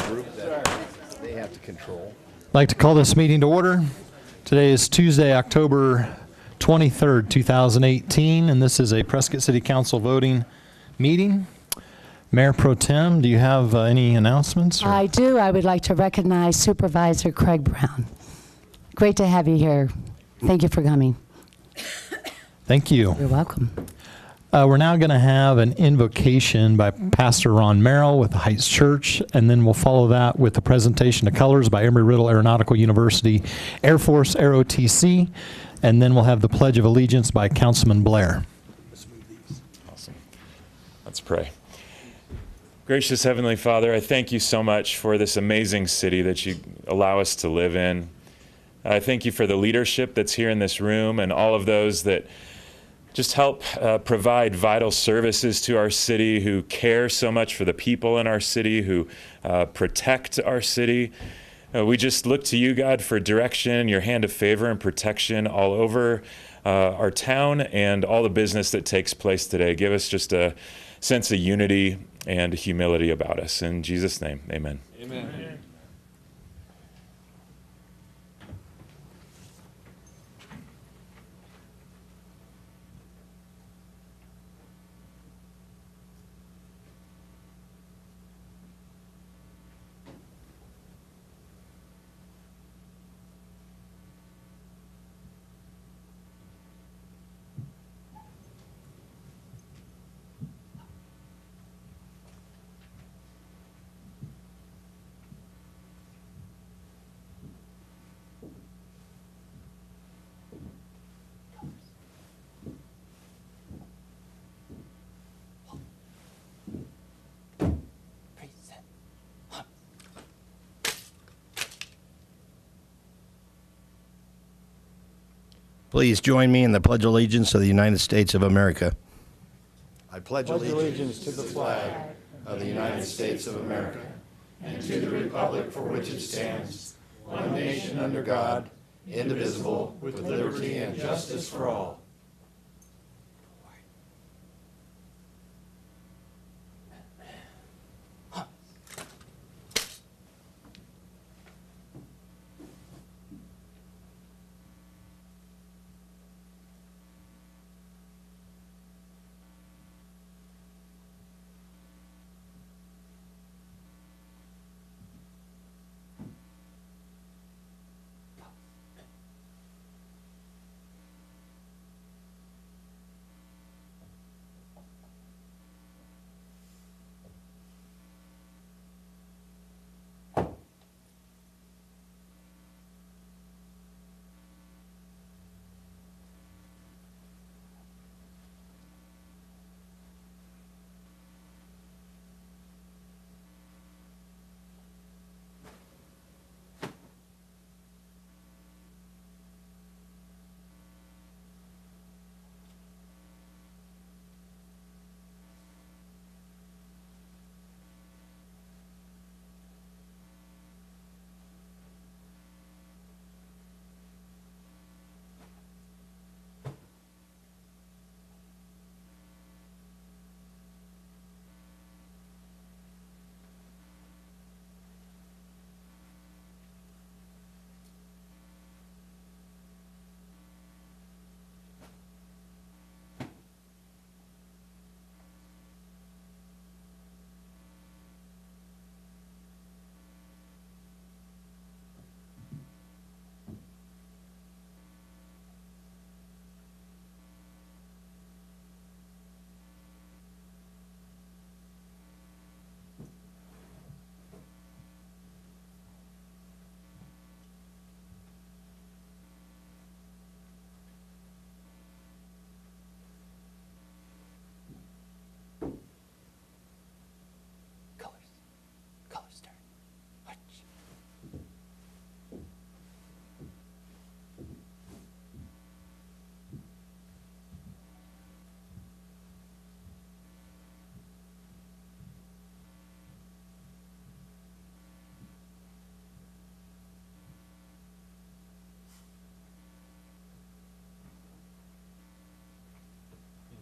group that they have to control. I'd like to call this meeting to order. Today is Tuesday, October 23rd, 2018, and this is a Prescott City Council voting meeting. Mayor Pro Tem, do you have any announcements? I do. I would like to recognize Supervisor Craig Brown. Great to have you here. Thank you for coming. Thank you. You're welcome. We're now going to have an invocation by Pastor Ron Merrill with the Heights Church, and then we'll follow that with the presentation of colors by Embry-Riddle Aeronautical University Air Force ROTC, and then we'll have the Pledge of Allegiance by Councilman Blair. Awesome. Let's pray. Gracious Heavenly Father, I thank you so much for this amazing city that you allow us to live in. I thank you for the leadership that's here in this room and all of those that just help provide vital services to our city, who care so much for the people in our city, who protect our city. We just look to you, God, for direction, your hand of favor and protection all over our town and all the business that takes place today. Give us just a sense of unity and humility about us. In Jesus' name, amen. Amen. Please join me in the Pledge of Allegiance to the United States of America. I pledge Allegiance to the flag of the United States of America and to the republic for which it stands, one nation under God, indivisible, with liberty and justice for all.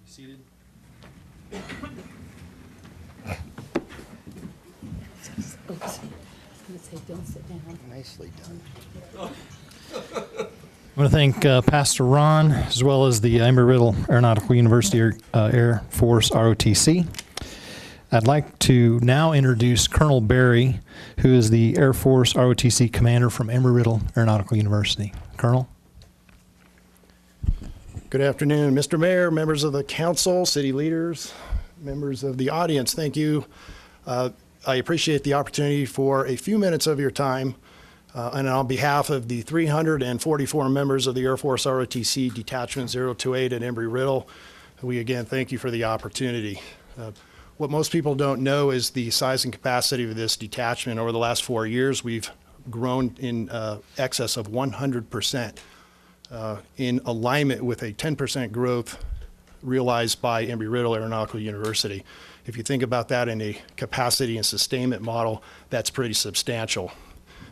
Seated. going to say, don't sit down. Nicely done. I want to thank Pastor Ron, as well as the Embry-Riddle Aeronautical University Air Force ROTC. I'd like to now introduce Colonel Barry, who is the Air Force ROTC commander from Embry-Riddle Aeronautical University. Colonel? Good afternoon, Mr. Mayor, members of the council, city leaders, members of the audience. Thank you. I appreciate the opportunity for a few minutes of your time. And on behalf of the 344 members of the Air Force ROTC Detachment 028 at Embry-Riddle, we again thank you for the opportunity. What most people don't know is the size and capacity of this detachment. Over the last 4 years, we've grown in excess of 100%, in alignment with a 10% growth realized by Embry-Riddle Aeronautical University. If you think about that in a capacity and sustainment model, that's pretty substantial.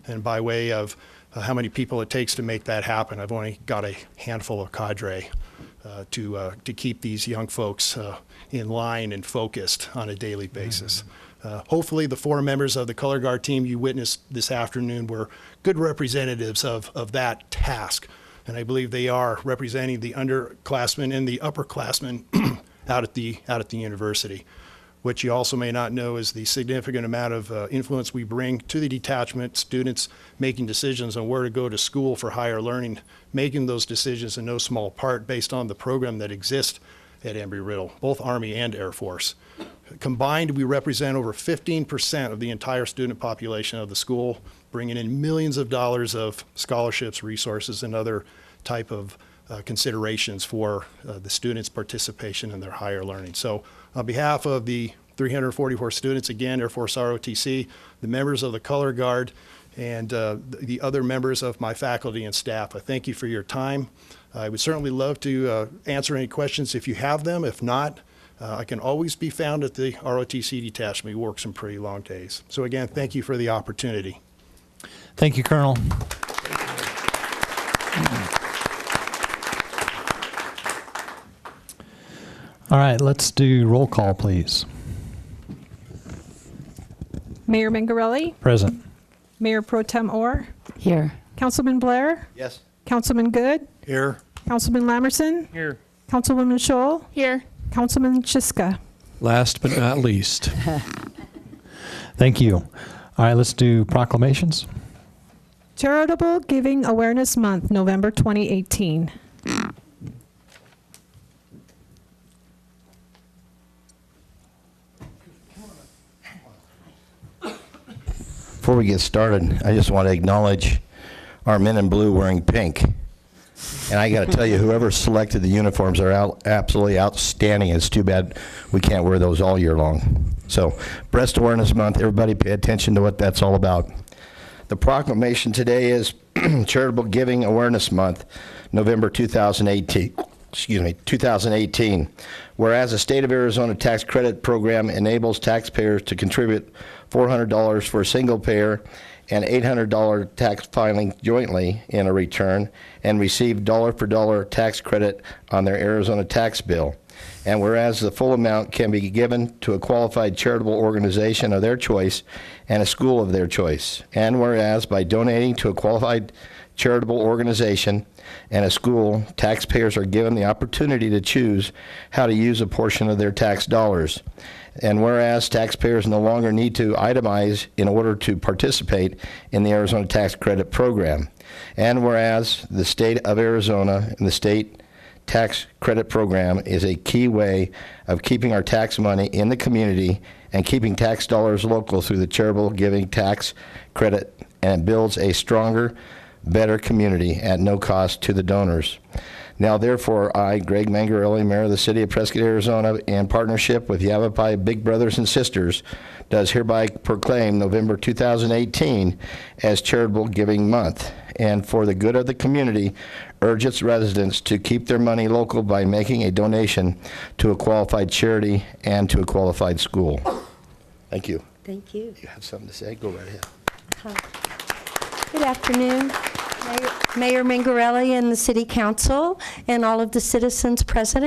And by way of how many people it takes to make that happen, I've only got a handful of cadre to keep these young folks in line and focused on a daily basis. Hopefully the 4 members of the Color Guard team you witnessed this afternoon were good representatives of that task. And I believe they are representing the underclassmen and the upperclassmen out at the university. What you also may not know is the significant amount of influence we bring to the detachment, students making decisions on where to go to school for higher learning, making those decisions in no small part based on the program that exists at Embry-Riddle, both Army and Air Force. Combined, we represent over 15% of the entire student population of the school, bringing in millions of dollars of scholarships, resources, and other type of considerations for the students' participation in their higher learning. So on behalf of the 344 students, again, Air Force ROTC, the members of the Color Guard, and the other members of my faculty and staff, I thank you for your time. I would certainly love to answer any questions if you have them. If not, I can always be found at the ROTC detachment. We work some pretty long days. So again, thank you for the opportunity. Thank you, Colonel. All right, let's do roll call, please. Mayor Mingarelli, Present. Mayor Pro Tem Orr, Here. Councilman Blair, Yes. Councilman Good, Here. Councilman Lamerson, Here. Councilwoman Scholl, Here. Councilman Shiska. Last but not least. Thank you. All right, let's do proclamations. Charitable Giving Awareness Month, November 2018. Before we get started, I just want to acknowledge our men in blue wearing pink. And I got to tell you, whoever selected the uniforms are absolutely outstanding. It's too bad we can't wear those all year long. So, Breast Awareness Month, everybody pay attention to what that's all about. The proclamation today is Charitable Giving Awareness Month, November 2018. Whereas the State of Arizona Tax Credit Program enables taxpayers to contribute $400 for a single payer and $800 tax filing jointly in a return and receive dollar-for-dollar tax credit on their Arizona tax bill. And whereas the full amount can be given to a qualified charitable organization of their choice and a school of their choice. And whereas by donating to a qualified charitable organization and a school, taxpayers are given the opportunity to choose how to use a portion of their tax dollars. And whereas taxpayers no longer need to itemize in order to participate in the Arizona Tax Credit Program. And whereas the state of Arizona and the state tax credit program is a key way of keeping our tax money in the community and keeping tax dollars local through the charitable giving tax credit, and it builds a stronger, better community at no cost to the donors. Now, therefore, I, Greg Mangarelli, Mayor of the City of Prescott, Arizona, in partnership with Yavapai Big Brothers and Sisters, does hereby proclaim November 2018 as Charitable Giving Month, and for the good of the community, urge its residents to keep their money local by making a donation to a qualified charity and to a qualified school. Thank you. Thank you. You have something to say? Go right ahead. Good afternoon. Mayor Mingarelli and the City Council and all of the citizens present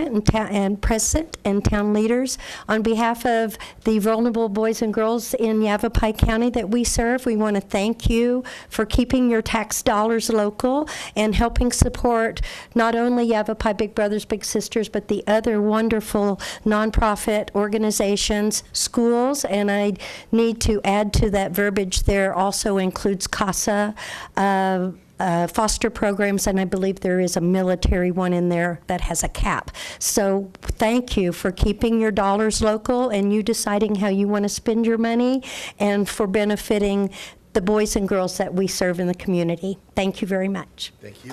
and town leaders. On behalf of the vulnerable boys and girls in Yavapai County that we serve, we want to thank you for keeping your tax dollars local and helping support not only Yavapai Big Brothers Big Sisters, but the other wonderful nonprofit organizations, schools, and I need to add to that verbiage there also includes CASA, foster programs, and I believe there is a military one in there that has a cap. So thank you for keeping your dollars local and you deciding how you want to spend your money and for benefiting the boys and girls that we serve in the community. Thank you very much. Thank you.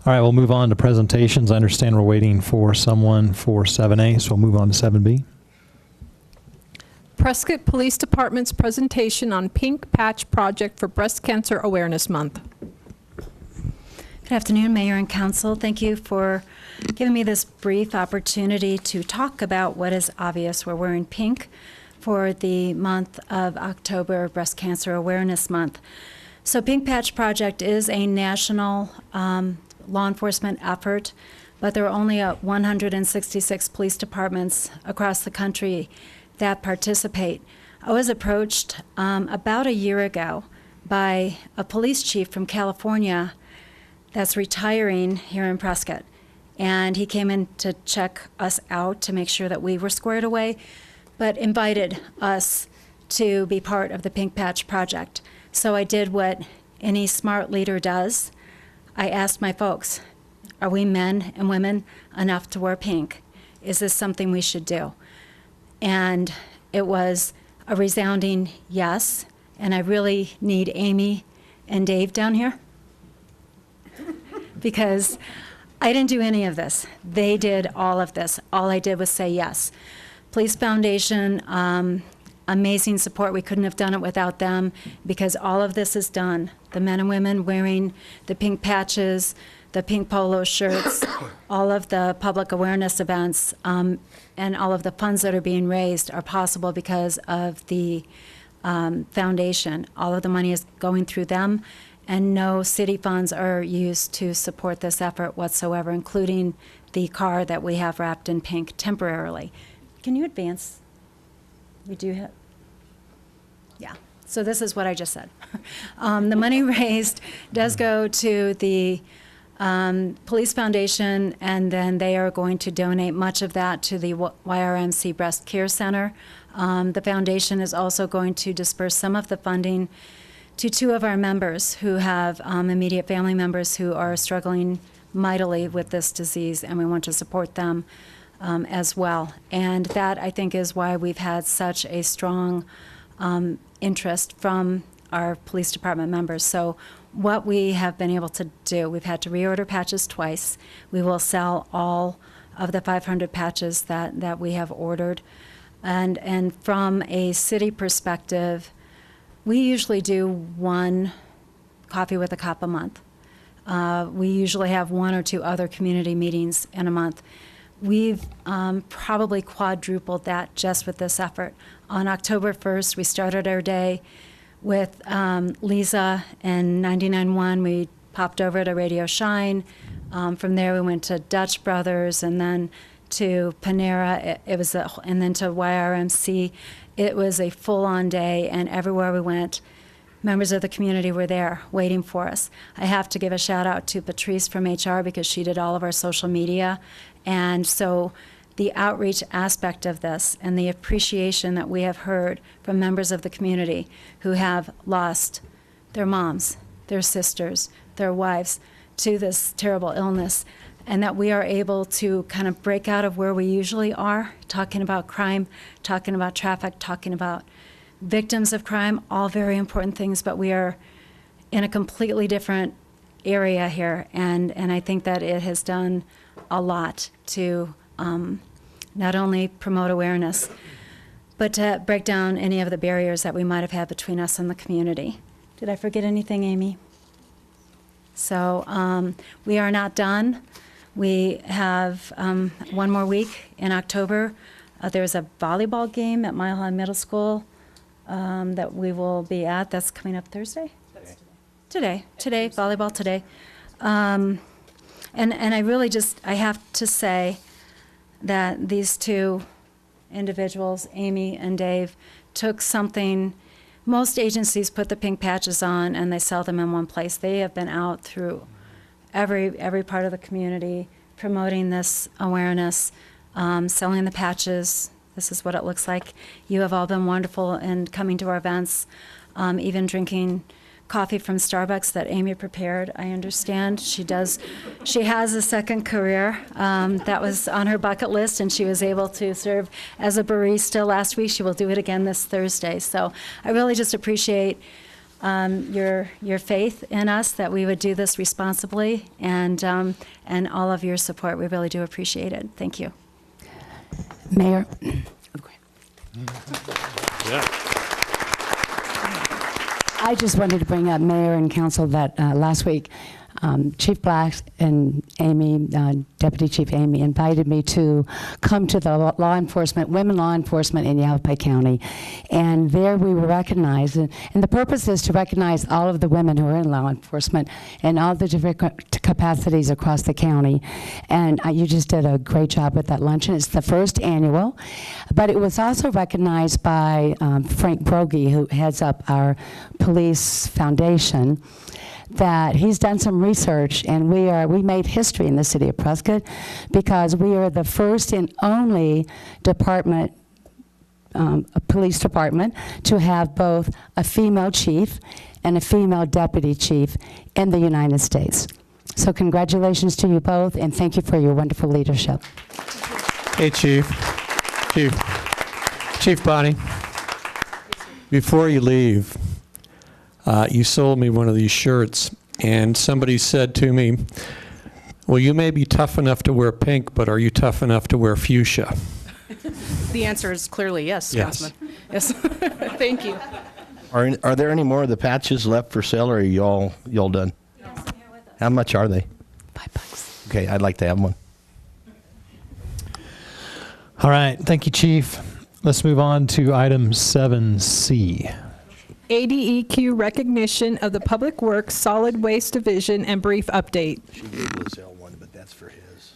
All right, we'll move on to presentations. I understand we're waiting for someone for 7A, so we'll move on to 7B. Prescott Police Department's presentation on Pink Patch Project for Breast Cancer Awareness Month. Good afternoon, Mayor and Council. Thank you for giving me this brief opportunity to talk about what is obvious. We're wearing pink for the month of October, Breast Cancer Awareness Month. So Pink Patch Project is a national law enforcement effort, but there are only 166 police departments across the country that participate. I was approached about a year ago by a police chief from California that's retiring here in Prescott. And he came in to check us out to make sure that we were squared away, but invited us to be part of the Pink Patch Project. So I did what any smart leader does. I asked my folks, are we men and women enough to wear pink? Is this something we should do? And it was a resounding yes. And I really need Amy and Dave down here because I didn't do any of this. They did all of this. All I did was say yes. Police Foundation, amazing support. We couldn't have done it without them because all of this is done. The men and women wearing the pink patches, the pink polo shirts, all of the public awareness events, and all of the funds that are being raised are possible because of the foundation. All of the money is going through them, and no city funds are used to support this effort whatsoever, including the car that we have wrapped in pink temporarily. Can you advance? We do have, yeah. So this is what I just said. The money raised does go to the Police Foundation, and then they are going to donate much of that to the YRMC Breast Care Center. The foundation is also going to disperse some of the funding to two of our members who have immediate family members who are struggling mightily with this disease, and we want to support them as well. And that, I think, is why we've had such a strong interest from our police department members. So what we have been able to do, we've had to reorder patches twice. We will sell all of the 500 patches that we have ordered. And from a city perspective, we usually do one Coffee with a Cop a month. We usually have one or two other community meetings in a month. We've probably quadrupled that just with this effort. On October 1st, we started our day with Lisa and 99.1. We popped over to Radio Shine. From there, we went to Dutch Brothers and then to Panera. And then to YRMC. It was a full-on day, and everywhere we went, members of the community were there waiting for us. I have to give a shout out to Patrice from HR because she did all of our social media. And so the outreach aspect of this and the appreciation that we have heard from members of the community who have lost their moms, their sisters, their wives to this terrible illness, and that we are able to kind of break out of where we usually are, talking about crime, talking about traffic, talking about victims of crime, all very important things, but we are in a completely different area here, and I think that it has done a lot to not only promote awareness, but to break down any of the barriers that we might have had between us and the community. Did I forget anything, Amy? So we are not done. We have one more week in October. There's a volleyball game at Mile High Middle School that we will be at. That's coming up Thursday? Today, volleyball today. And I really I have to say that these two individuals, Amy and Dave, took something. Most agencies put the pink patches on and they sell them in one place. They have been out through every part of the community promoting this awareness, selling the patches. This is what it looks like. You have all been wonderful in coming to our events, even drinking coffee from Starbucks that Amy prepared. I understand she has a second career that was on her bucket list, and she was able to serve as a barista last week. She will do it again this Thursday. So I really just appreciate your faith in us that we would do this responsibly, and all of your support. We really do appreciate it. Thank you. Mayor. I just wanted to bring up, Mayor and Council, that last week Chief Black and Amy, Deputy Chief Amy, invited me to come to the women law enforcement in Yavapai County. And there we were recognized. And the purpose is to recognize all of the women who are in law enforcement and all the different capacities across the county. And you just did a great job with that luncheon. It's the first annual. But it was also recognized by Frank Brogy, who heads up our police foundation, that he's done some research, and we made history in the city of Prescott because we are the first and only department, a police department, to have both a female chief and a female deputy chief in the United States. So congratulations to you both, and thank you for your wonderful leadership. Hey, Chief Bonnie, before you leave, you sold me one of these shirts, and somebody said to me, well, you may be tough enough to wear pink, but are you tough enough to wear fuchsia? The answer is clearly yes, Councilman. Yes. Thank you. Are there any more of the patches left for sale, or are y'all done? Yes, here with us. How much are they? $5. Okay, I'd like to have one. All right, thank you, Chief. Let's move on to item 7C. ADEQ recognition of the Public Works Solid Waste Division and brief update. She gave Lizelle one, but that's for his.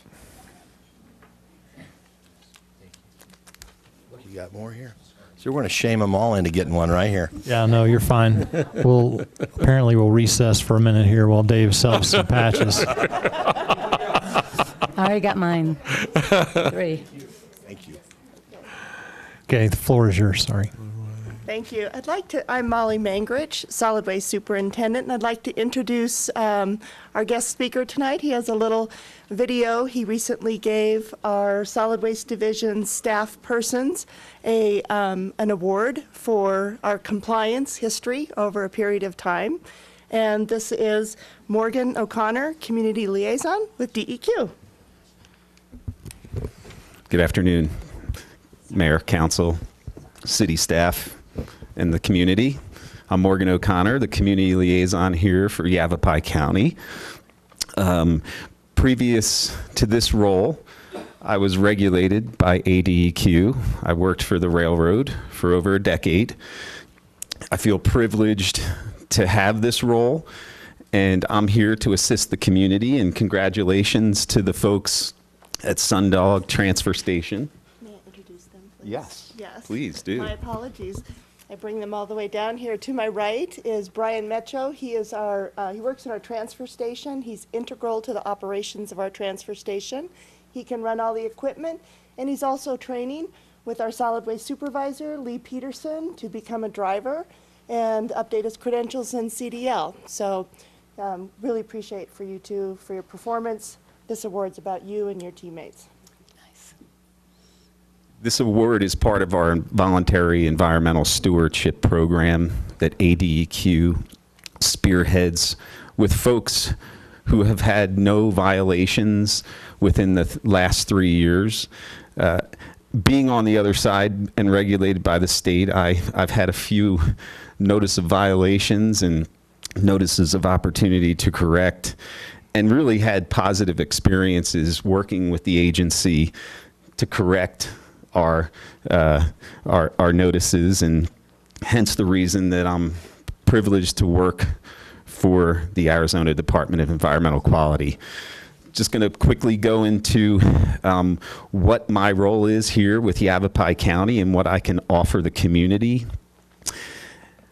You got more here? So we're going to shame them all into getting one right here. Yeah, no, you're fine. Apparently we'll recess for a minute here while Dave sells some patches. I already got mine. 3. Thank you. Okay, the floor is yours, sorry. Thank you. I'm Molly Mangrich, Solid Waste Superintendent, and I'd like to introduce our guest speaker tonight. He has a little video he recently gave our Solid Waste Division staff persons an award for our compliance history over a period of time. And this is Morgan O'Connor, Community Liaison with DEQ. Good afternoon, Mayor, Council, City staff, and the community. I'm Morgan O'Connor, the Community Liaison here for Yavapai County. Previous to this role, I was regulated by ADEQ. I worked for the railroad for over a decade. I feel privileged to have this role, and I'm here to assist the community, and congratulations to the folks at Sundog Transfer Station. May I introduce them, please? Yes. Yes. Please do. My apologies. I bring them all the way down here. To my right is Brian Metcho. He is he works in our transfer station. He's integral to the operations of our transfer station. He can run all the equipment, and he's also training with our solid waste supervisor, Lee Peterson, to become a driver and update his credentials in CDL. So really appreciate for you two for your performance. This award's about you and your teammates. This award is part of our voluntary environmental stewardship program that ADEQ spearheads with folks who have had no violations within the last 3 years. Being on the other side and regulated by the state, I've had a few notice of violations and notices of opportunity to correct, and really had positive experiences working with the agency to correct our notices and hence the reason that I'm privileged to work for the Arizona Department of Environmental Quality. Just going to quickly go into what my role is here with Yavapai County and what I can offer the community.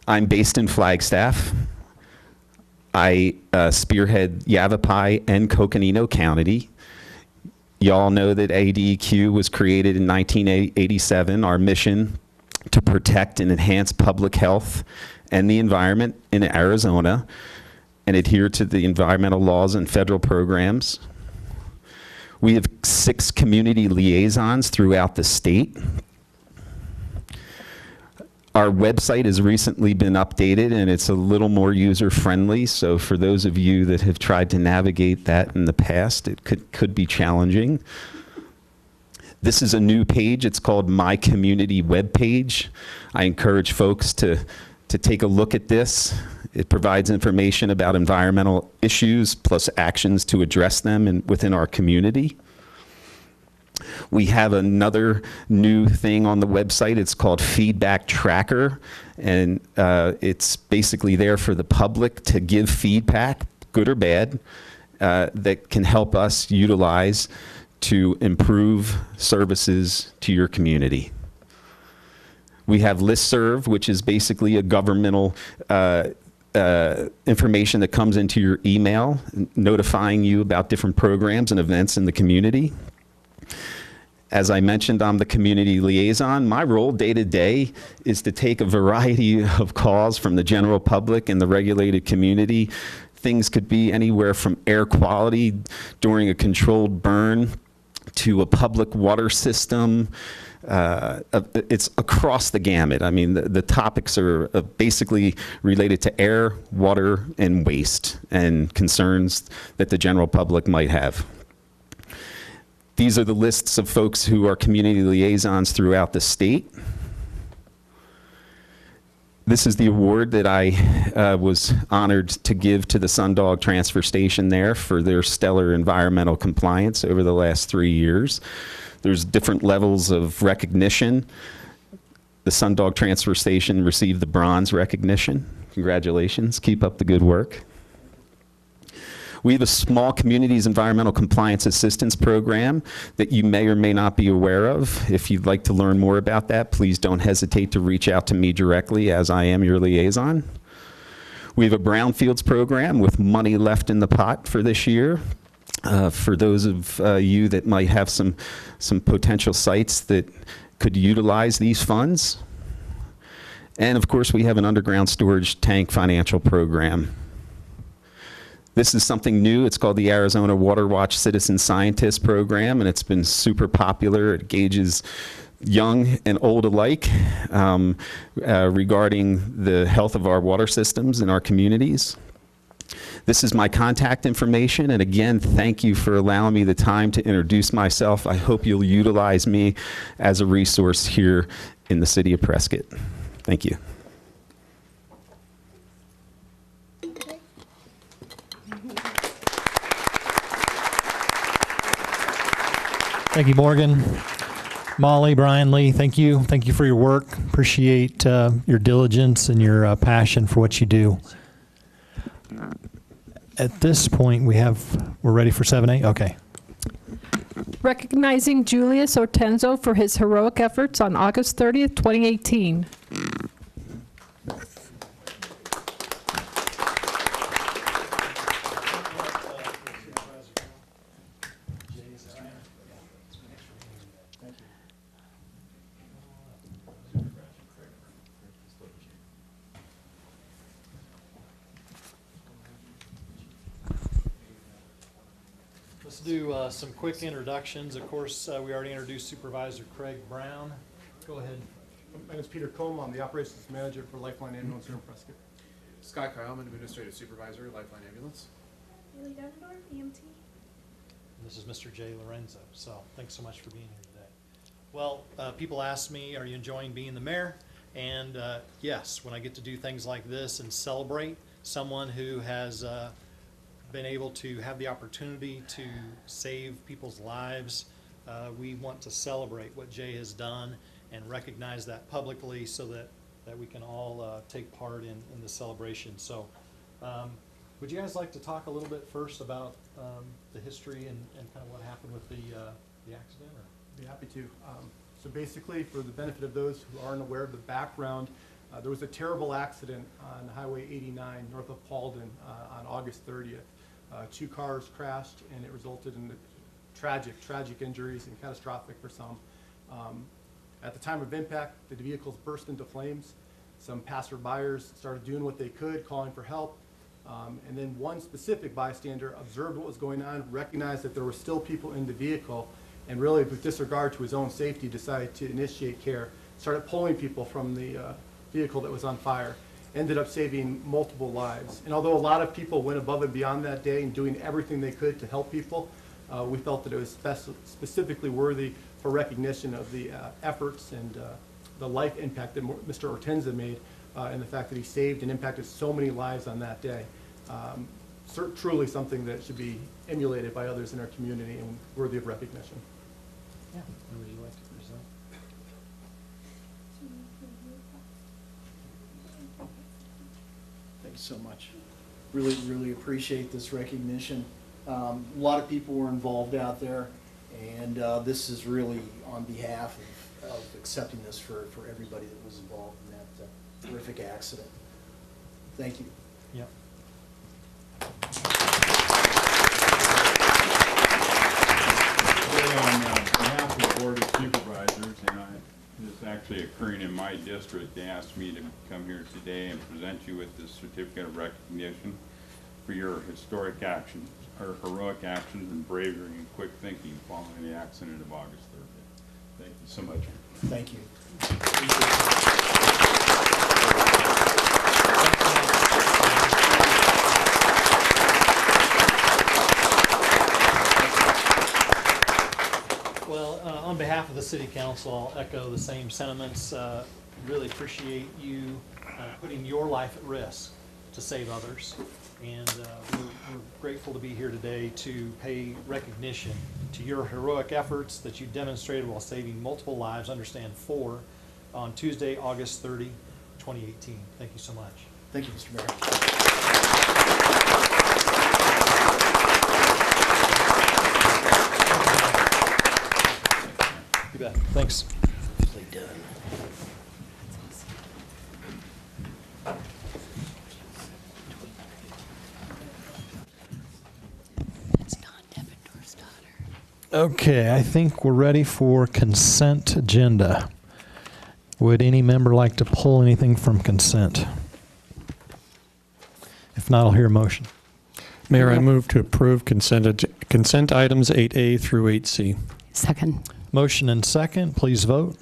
I'm based in Flagstaff. I spearhead Yavapai and Coconino County. Y'all know that ADEQ was created in 1987. Our mission to protect and enhance public health and the environment in Arizona and adhere to the environmental laws and federal programs. We have 6 community liaisons throughout the state. Our website has recently been updated and it's a little more user-friendly, so for those of you that have tried to navigate that in the past, it could be challenging. This is a new page. It's called My Community webpage. I encourage folks to take a look at this. It provides information about environmental issues plus actions to address them within our community. We have another new thing on the website. It's called Feedback Tracker, and it's basically there for the public to give feedback, good or bad, that can help us utilize to improve services to your community. We have Listserv, which is basically a governmental information that comes into your email, notifying you about different programs and events in the community. As I mentioned, I'm the community liaison. My role day to day is to take a variety of calls from the general public and the regulated community. Things could be anywhere from air quality during a controlled burn to a public water system. It's across the gamut. I mean, the topics are basically related to air, water, and waste and concerns that the general public might have. These are the lists of folks who are community liaisons throughout the state. This is the award that I was honored to give to the Sundog Transfer Station there for their stellar environmental compliance over the last 3 years. There's different levels of recognition. The Sundog Transfer Station received the bronze recognition. Congratulations, keep up the good work. We have a small communities environmental compliance assistance program that you may or may not be aware of. If you'd like to learn more about that, please don't hesitate to reach out to me directly, as I am your liaison. We have a brownfields program with money left in the pot for this year. For those of you that might have some potential sites that could utilize these funds. And of course, we have an underground storage tank financial program. This is something new. It's called the Arizona Water Watch Citizen Scientist Program, and it's been super popular. It engages young and old alike regarding the health of our water systems in our communities. This is my contact information, and again, thank you for allowing me the time to introduce myself. I hope you'll utilize me as a resource here in the city of Prescott. Thank you. Thank you, Morgan. Molly, Brian, Lee, thank you. Thank you for your work. Appreciate your diligence and your passion for what you do. At this point, we're ready for 7A? Okay. Recognizing Julius Ortenzo for his heroic efforts on August 30th, 2018. Let's do some quick introductions. Of course, we already introduced Supervisor Craig Brown. Go ahead. My name is Peter Combe. I'm the Operations Manager for Lifeline Ambulance here in Prescott. Scott Kyle, I'm an Administrative Supervisor at Lifeline Ambulance. Haley Dennendorf, EMT. This is Mr. Jay Lorenzo. So thanks so much for being here today. Well, people ask me, are you enjoying being the mayor? And yes, when I get to do things like this and celebrate someone who has been able to have the opportunity to save people's lives, we want to celebrate what Jay has done and recognize that publicly so that that we can all take part in the celebration. So would you guys like to talk a little bit first about the history and kind of what happened with the accident? Or? Be happy to. So basically, for the benefit of those who aren't aware of the background, there was a terrible accident on Highway 89 north of Paulden on August 30th. 2 cars crashed, and it resulted in tragic injuries and catastrophic for some. At the time of impact, the vehicles burst into flames. Some passerbyers started doing what they could, calling for help. And then one specific bystander observed what was going on, recognized that there were still people in the vehicle, and really, with disregard to his own safety, decided to initiate care, started pulling people from the vehicle that was on fire, ended up saving multiple lives. And although a lot of people went above and beyond that day and doing everything they could to help people, we felt that it was specifically worthy for recognition of the efforts and the life impact that Mr. Ortenza made, and the fact that he saved and impacted so many lives on that day. Truly something that should be emulated by others in our community and worthy of recognition. Yeah. Would you like to present? Thanks so much. Really appreciate this recognition. A lot of people were involved out there, and this is really on behalf of accepting this for everybody that was involved in that horrific accident. Thank you. Yep. On behalf of the Board of Supervisors, and this is actually occurring in my district, they asked me to come here today and present you with this certificate of recognition for your historic actions, or heroic actions and bravery and quick thinking following the accident of August 30th. Thank you so much. Thank you. Well, on behalf of the City Council, I'll echo the same sentiments. Really appreciate you putting your life at risk to save others. And we're grateful to be here today to pay recognition to your heroic efforts that you demonstrated while saving multiple lives, understand 4, on Tuesday, August 30, 2018. Thank you so much. Thank you, Mr. Mayor. You bet. Thanks. Done. Okay, I think we're ready for consent agenda. Would any member like to pull anything from consent? If not, I'll hear a motion. Mayor, I move to approve consent items 8A through 8C. Second. Motion and second. Please vote.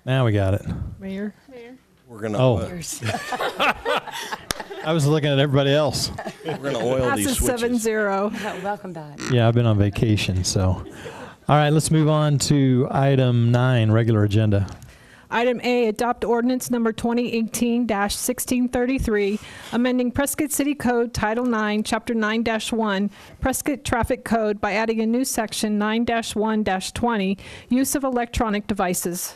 Now we got it. Mayor? We're going to... I was looking at everybody else. We're going to oil these switches. 7-0. Welcome back. Yeah, I've been on vacation, so. All right, let's move on to item 9, regular agenda. Item A, adopt ordinance number 2018-1633, amending Prescott City Code Title 9, Chapter 9-1, Prescott Traffic Code by adding a new section 9-1-20, use of electronic devices.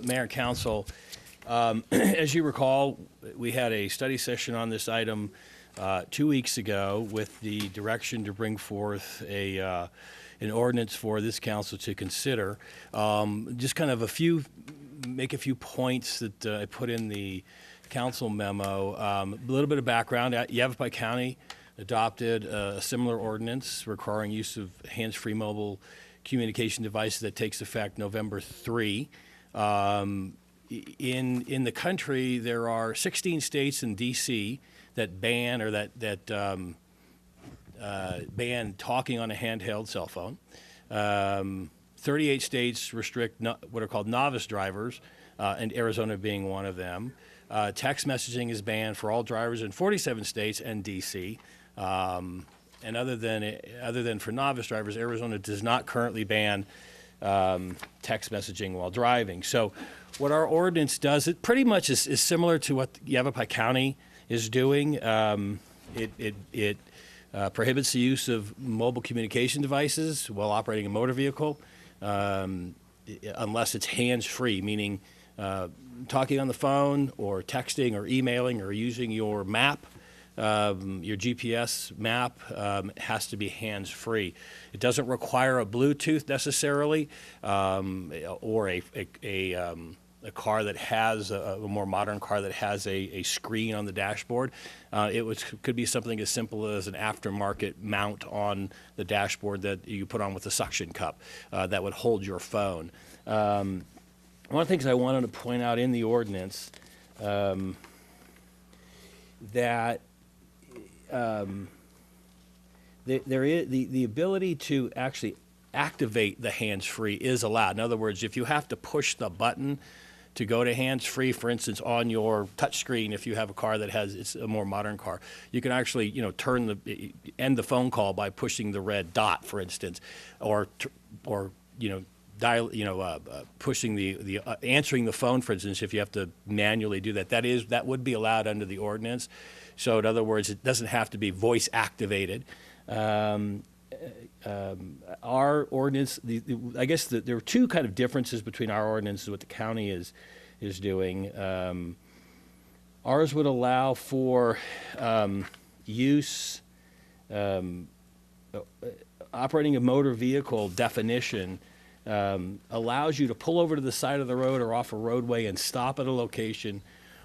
Mayor and Council, as you recall, we had a study session on this item 2 weeks ago with the direction to bring forth an ordinance for this council to consider. Just kind of make a few points that I put in the council memo. A little bit of background. Yavapai County adopted a similar ordinance requiring use of hands-free mobile communication devices that takes effect November 3. In the country, there are 16 states and D.C. that ban or that ban talking on a handheld cell phone. 38 states restrict what are called novice drivers, and Arizona being one of them. Text messaging is banned for all drivers in 47 states and D.C. And other than for novice drivers, Arizona does not currently ban text messaging while driving. So what our ordinance does, it pretty much is similar to what Yavapai County is doing. It prohibits the use of mobile communication devices while operating a motor vehicle unless it's hands-free, meaning talking on the phone or texting or emailing or using your map, your GPS map has to be hands-free. It doesn't require a Bluetooth necessarily, or a car that has a more modern car that has a screen on the dashboard. Could be something as simple as an aftermarket mount on the dashboard that you put on with a suction cup that would hold your phone. One of the things I wanted to point out in the ordinance that there is the ability to actually activate the hands-free is allowed. In other words, if you have to push the button to go to hands-free, for instance, on your touchscreen, if you have a car that has, it's a more modern car, you can actually, end the phone call by pushing the red dot, for instance, or pushing the answering the phone, for instance, if you have to manually do that. That would be allowed under the ordinance. So in other words, it doesn't have to be voice activated. Our ordinance, I guess there are two kind of differences between our ordinance and what the county is doing. Ours would allow for use, operating a motor vehicle definition allows you to pull over to the side of the road or off a roadway and stop at a location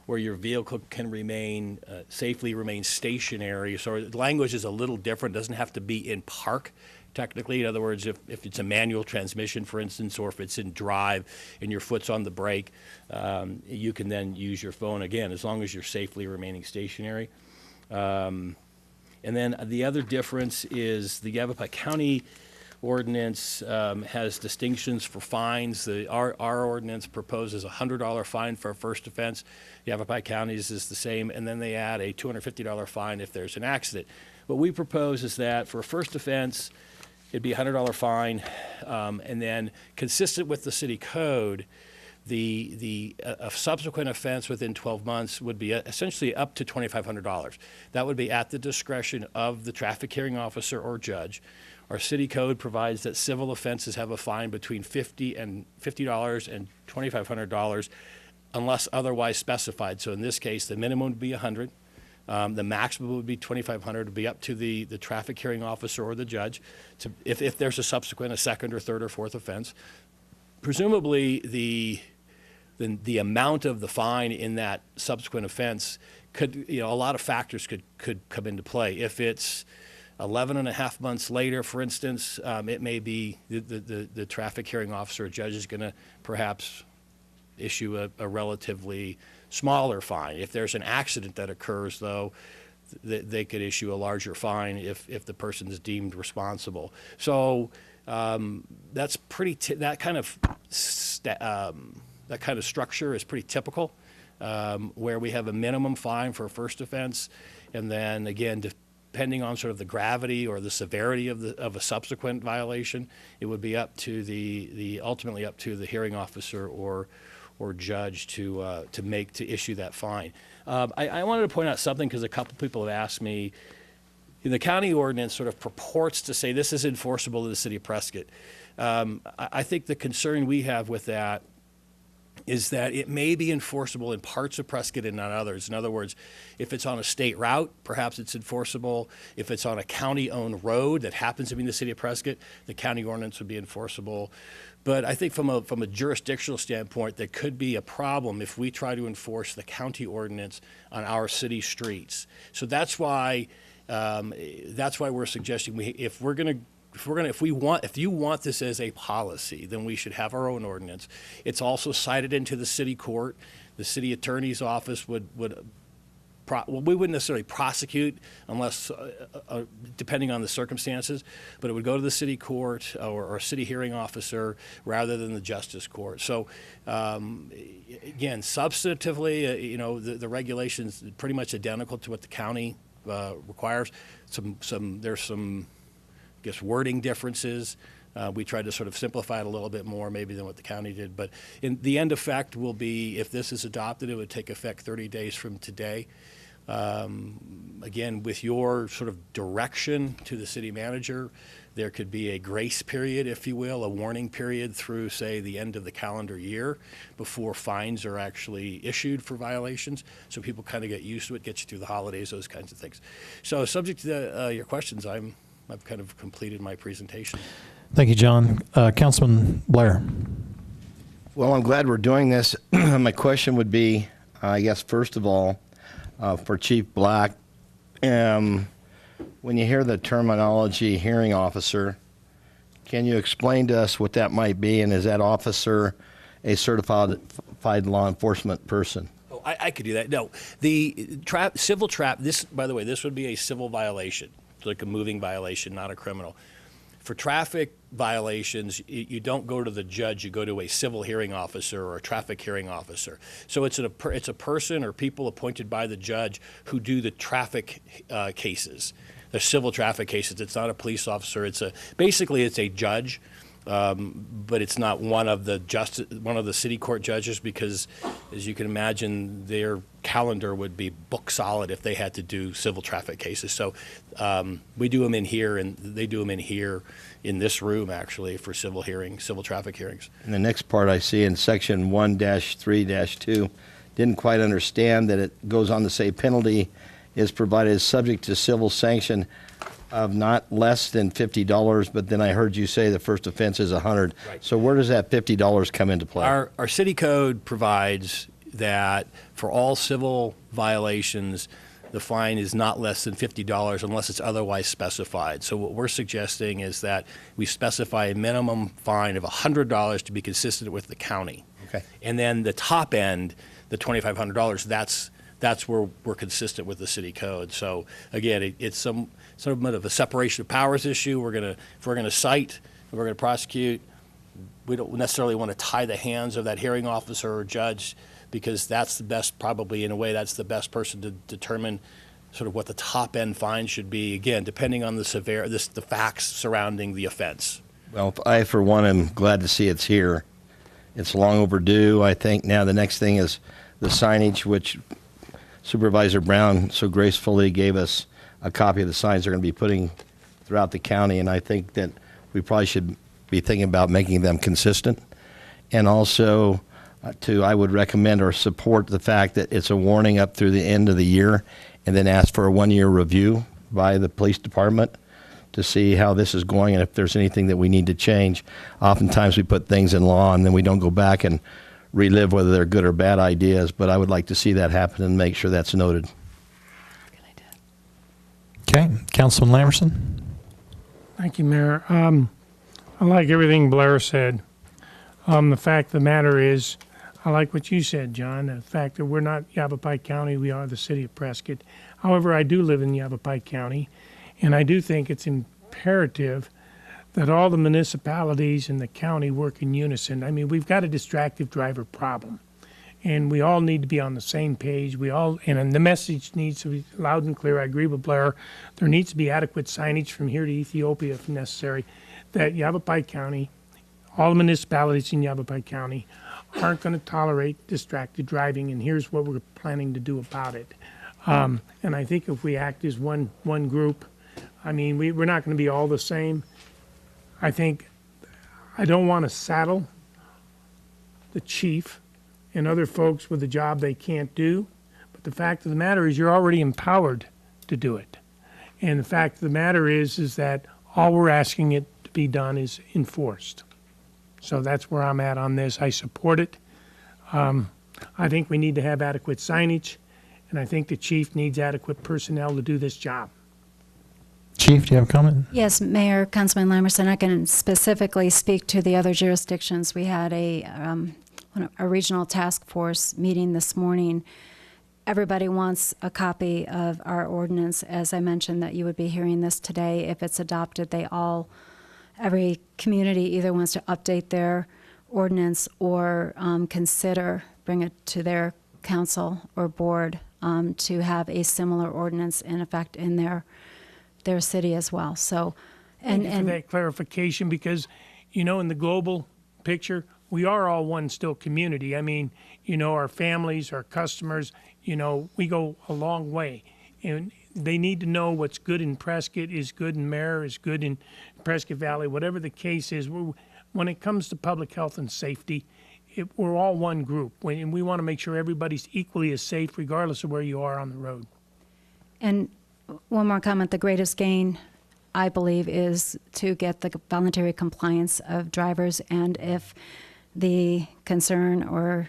where your vehicle can safely remain stationary. So the language is a little different. It doesn't have to be in park, technically. In other words, if it's a manual transmission, for instance, or if it's in drive and your foot's on the brake, you can then use your phone again, as long as you're safely remaining stationary. And then the other difference is the Yavapai County ordinance has distinctions for fines. Our ordinance proposes a $100 fine for a first offense. Yavapai County's is the same, and then they add a $250 fine if there's an accident. What we propose is that for a first offense, it'd be a $100 fine, and then consistent with the city code, a subsequent offense within 12 months would be essentially up to $2,500. That would be at the discretion of the traffic hearing officer or judge. Our city code provides that civil offenses have a fine between $50 and $2,500 unless otherwise specified. So in this case, the minimum would be $100. The maximum would be $2,500. It would be up to the traffic hearing officer or the judge if there's a second or third or fourth offense. Presumably, the amount of the fine in that subsequent offense a lot of factors could come into play. If it's 11 and a half months later, for instance, it may be the traffic hearing officer or judge is going to perhaps issue a relatively smaller fine. If there's an accident that occurs, though, they could issue a larger fine if the person is deemed responsible. So that's that kind of structure is pretty typical, where we have a minimum fine for a first offense, and then again, depending on sort of the gravity or the severity of a subsequent violation, it would be up to ultimately up to the hearing officer or judge to issue that fine. I wanted to point out something because a couple people have asked me. The county ordinance sort of purports to say this is enforceable in the city of Prescott. I think the concern we have with that is that it may be enforceable in parts of Prescott and not others. In other words, if it's on a state route, perhaps it's enforceable. If it's on a county-owned road that happens to be in the city of Prescott, the county ordinance would be enforceable. But I think from a jurisdictional standpoint, there could be a problem if we try to enforce the county ordinance on our city streets. So that's why we're suggesting if you want this as a policy, then we should have our own ordinance. It's also cited into the city court. The city attorney's office we wouldn't necessarily prosecute unless, depending on the circumstances, but it would go to the city court or city hearing officer rather than the justice court. So again, substantively, the regulations pretty much identical to what the county requires. There's some I guess wording differences. We tried to sort of simplify it a little bit more maybe than what the county did. But in the end effect will be, if this is adopted, it would take effect 30 days from today. Again, with your sort of direction to the city manager, there could be a grace period, if you will, a warning period through, say, the end of the calendar year before fines are actually issued for violations. So people kind of get used to it, get you through the holidays, those kinds of things. So subject to your questions, I've kind of completed my presentation. Thank you, John. Councilman Blair. Well, I'm glad we're doing this. My question would be, I guess, first of all, for Chief Black, when you hear the terminology hearing officer, can you explain to us what that might be, and is that officer a certified law enforcement person? Oh, I could do that. No, the civil trap, this, by the way, this would be a civil violation, like a moving violation, not a criminal. For traffic violations, you don't go to the judge, you go to a civil hearing officer or a traffic hearing officer. So it's a person or people appointed by the judge who do the traffic cases. The civil traffic cases. It's not a police officer. Basically it's a judge, but it's not one of the city court judges, because, as you can imagine, their calendar would be book solid if they had to do civil traffic cases. So we do them in here, and they do them in here in this room, actually, for civil traffic hearings. And the next part I see in section 1-3-2, didn't quite understand that it goes on to say penalty is provided subject to civil sanction of not less than $50, but then I heard you say the first offense is $100. Right. So where does that $50 come into play? Our city code provides that for all civil violations, the fine is not less than $50 unless it's otherwise specified. So what we're suggesting is that we specify a minimum fine of $100 to be consistent with the county. Okay. And then the top end, the $2,500, that's where we're consistent with the city code. So again, it's somewhat of a separation of powers issue. If we're gonna cite, if we're gonna prosecute, we don't necessarily want to tie the hands of that hearing officer or judge, because that's the best, probably in a way, that's the best person to determine sort of what the top end fine should be. Again, depending on the facts surrounding the offense. Well, I, for one, am glad to see it's here. It's long overdue. I think now the next thing is the signage, which Supervisor Brown so gracefully gave us a copy of the signs they're going to be putting throughout the county, and I think that we probably should be thinking about making them consistent. And also, I would recommend or support the fact that it's a warning up through the end of the year, and then ask for a one-year review by the police department to see how this is going and if there's anything that we need to change. Oftentimes we put things in law and then we don't go back and relive whether they're good or bad ideas, but I would like to see that happen and make sure that's noted. Okay, Councilman Lamerson. Thank you, Mayor. I like everything Blair said. The fact of the matter is, I like what you said, John, the fact that we're not Yavapai County, we are the city of Prescott. However, I do live in Yavapai County, and I do think it's imperative that all the municipalities in the county work in unison. I mean, we've got a distracted driver problem, and we all need to be on the same page. And the message needs to be loud and clear. I agree with Blair. There needs to be adequate signage from here to Ethiopia if necessary, that Yavapai County, all the municipalities in Yavapai County aren't going to tolerate distracted driving, and here's what we're planning to do about it. And I think if we act as one group, I mean, we're not going to be all the same. I don't want to saddle the chief and other folks with a job they can't do, but the fact of the matter is you're already empowered to do it. And the fact of the matter is that all we're asking it to be done is enforced. So that's where I'm at on this. I support it. I think we need to have adequate signage, and I think the chief needs adequate personnel to do this job. Chief, do you have a comment? Yes, Mayor, Councilman Lamerson, I can specifically speak to the other jurisdictions. We had a regional task force meeting this morning. Everybody wants a copy of our ordinance. As I mentioned, that you would be hearing this today. If it's adopted, every community either wants to update their ordinance or bring it to their council or board to have a similar ordinance in effect in their city as well. So, Thank you for that clarification, because, in the global picture, we are all one still community. I mean, you know, our families, our customers, you know, we go a long way. And they need to know what's good in Prescott is good in Mare, is good in Prescott Valley, whatever the case is. When it comes to public health and safety, we're all one group, and we want to make sure everybody's equally as safe regardless of where you are on the road. And one more comment, the greatest gain, I believe, is to get the voluntary compliance of drivers, and if the concern or